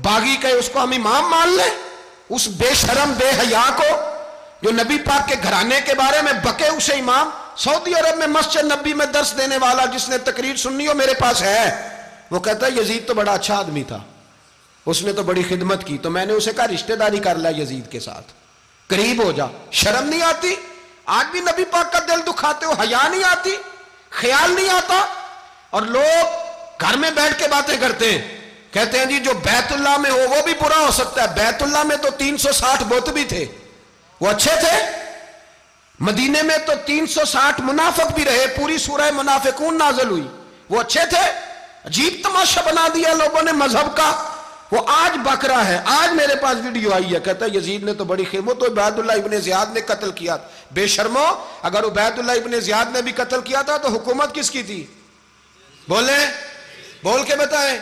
باغی کہے اس کو ہم امام مان لیں. اس بے شرم بے حیا کو جو نبی پاک کے گھرانے کے بارے میں بکے اسے امام. سعودی عرب میں مسجد نبی میں درس دینے والا جس نے تقریر سننی ہو میرے پاس ہے. وہ کہتا ہے یزید تو بڑا اچھا آدمی تھا, اس نے تو بڑی خدمت کی. تو میں نے اسے کہا رشتہ داری کر لیا یزید کے ساتھ, قریب ہو جا. شرم نہیں آتی؟ آج بھی نبی پاک کا دل دکھاتے ہو, حیا نہیں آتی, خیال نہیں آتا. اور لوگ گھر میں بیٹھ کے باتیں کرتے ہیں, کہتے ہیں جی جو بیت اللہ میں ہو وہ بھی برا ہو سکتا ہے. بیت اللہ میں تو 360 بت بھی تھے, وہ اچھے تھے. مدینے میں تو 360 منافق بھی رہے, پوری سورہ منافقون نازل ہوئی, وہ اچھے تھے. عجیب تماشا بنا دیا لوگوں نے مذہب کا. وہ آج بک رہا ہے, آج میرے پاس ویڈیو آئی ہے, کہتا ہے یزید نے تو بڑی خدمت, تو عبید اللہ ابن زیاد نے قتل کیا. بے شرمو, اگر عبید اللہ ابن زیاد نے بھی قتل کیا تھا تو حکومت کس کی تھی؟ بولیں, بول کے بتائیں.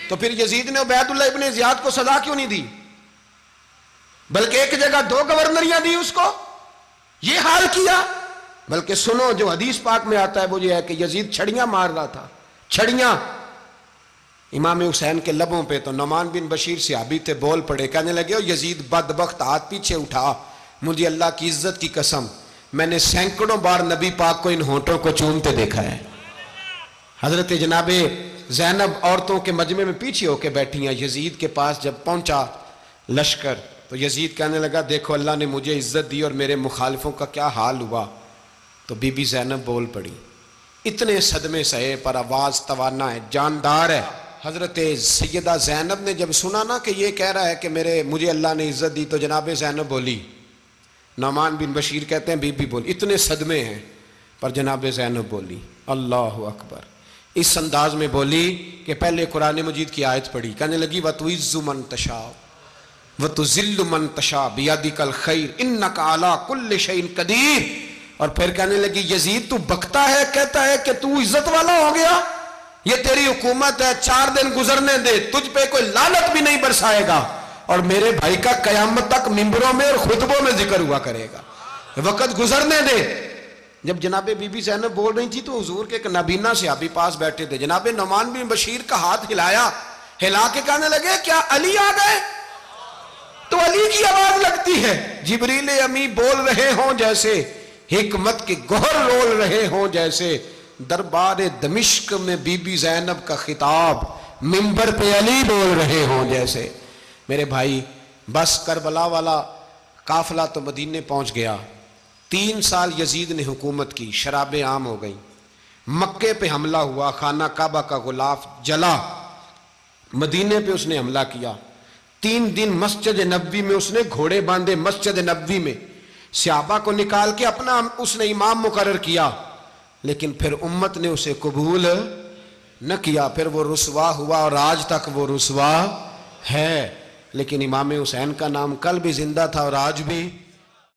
تو پھر یزید نے عبید اللہ ابن زیاد کو سزا کیوں نہیں دی, بلکہ ایک جگہ 2 گورنریاں دی اس کو, یہ حال کیا. بلکہ سنو جو حدیث پاک میں آتا ہے وہ یہ ہے کہ یزید چھڑیاں مار رہا تھا, چھڑیاں امام حسین کے لبوں پہ. تو نعمان بن بشیر صحابی تھے, بول پڑے, کہنے لگے یزید بدبخت, ہاتھ پیچھے اٹھا, مجھے اللہ کی عزت کی قسم میں نے سینکڑوں بار نبی پاک کو ان ہونٹوں کو چومتے دیکھا ہے. حضرت جناب زینب عورتوں کے مجمع میں پیچھے ہو کے بیٹھی ہیں. یزید کے پاس جب پہنچا لشکر تو یزید کہنے لگا دیکھو اللہ نے مجھے عزت دی اور میرے مخالفوں کا کیا حال ہوا. تو بی بی زینب بول پڑی, اتنے صدمے سہے پر آواز توانا ہے, جاندار ہے. حضرت سیدہ زینب نے جب سنا نا کہ یہ کہہ رہا ہے کہ مجھے اللہ نے عزت دی, تو جناب زینب بولی. نعمان بن بشیر کہتے ہیں بی بی بولی, اتنے صدمے ہیں پر جناب زینب بولی اللہ اکبر. اس انداز میں بولی کہ پہلے قرآن مجید کی آیت پڑھی, کہنے لگی وَتُعِزُّ مَن تَشَاءُ وَتُذِلُّ مَن تَشَاءُ بِيَدِكَ الْخَيْرُ إِنَّكَ عَلَىٰ كُلِّ شَيْءٍ قَدِيرٌ. اور پھر کہنے لگی یزید تو بکتا ہے, کہتا ہے کہ تو عزت والا ہو گیا, یہ تیری حکومت ہے, 4 دن گزرنے دے, تجھ پہ کوئی لعنت بھی نہیں برسائے گا, اور میرے بھائی کا قیامت تک ممبروں میں اور خطبوں میں ذکر ہوا کرے گا, وقت گزرنے دے. جب جناب بی بی زینب بول رہی تھی تو حضور کے ایک نابینا صحابی پاس بیٹھے تھے. جناب نعمان بن بشیر کا ہاتھ ہلایا, ہلا کے کہنے لگے کیا علی آ گئے؟ تو علی کی آواز لگتی ہے, جبریل امی بول رہے ہوں جیسے, حکمت کے گوہر رول رہے ہوں جیسے, دربار دمشق میں بی بی زینب کا خطاب, منبر پہ علی بول رہے ہوں جیسے. میرے بھائی بس کربلا والا قافلہ تو مدینے پہنچ گیا. 3 سال یزید نے حکومت کی, شرابیں عام ہو گئیں, مکے پہ حملہ ہوا, خانہ کعبہ کا غلاف جلا, مدینے پہ اس نے حملہ کیا. 3 دن مسجد نبوی میں اس نے گھوڑے باندھے, مسجد نبوی میں صحابہ کو نکال کے اپنا اس نے امام مقرر کیا, لیکن پھر امت نے اسے قبول نہ کیا. پھر وہ رسوا ہوا اور آج تک وہ رسوا ہے. لیکن امام حسین کا نام کل بھی زندہ تھا اور آج بھی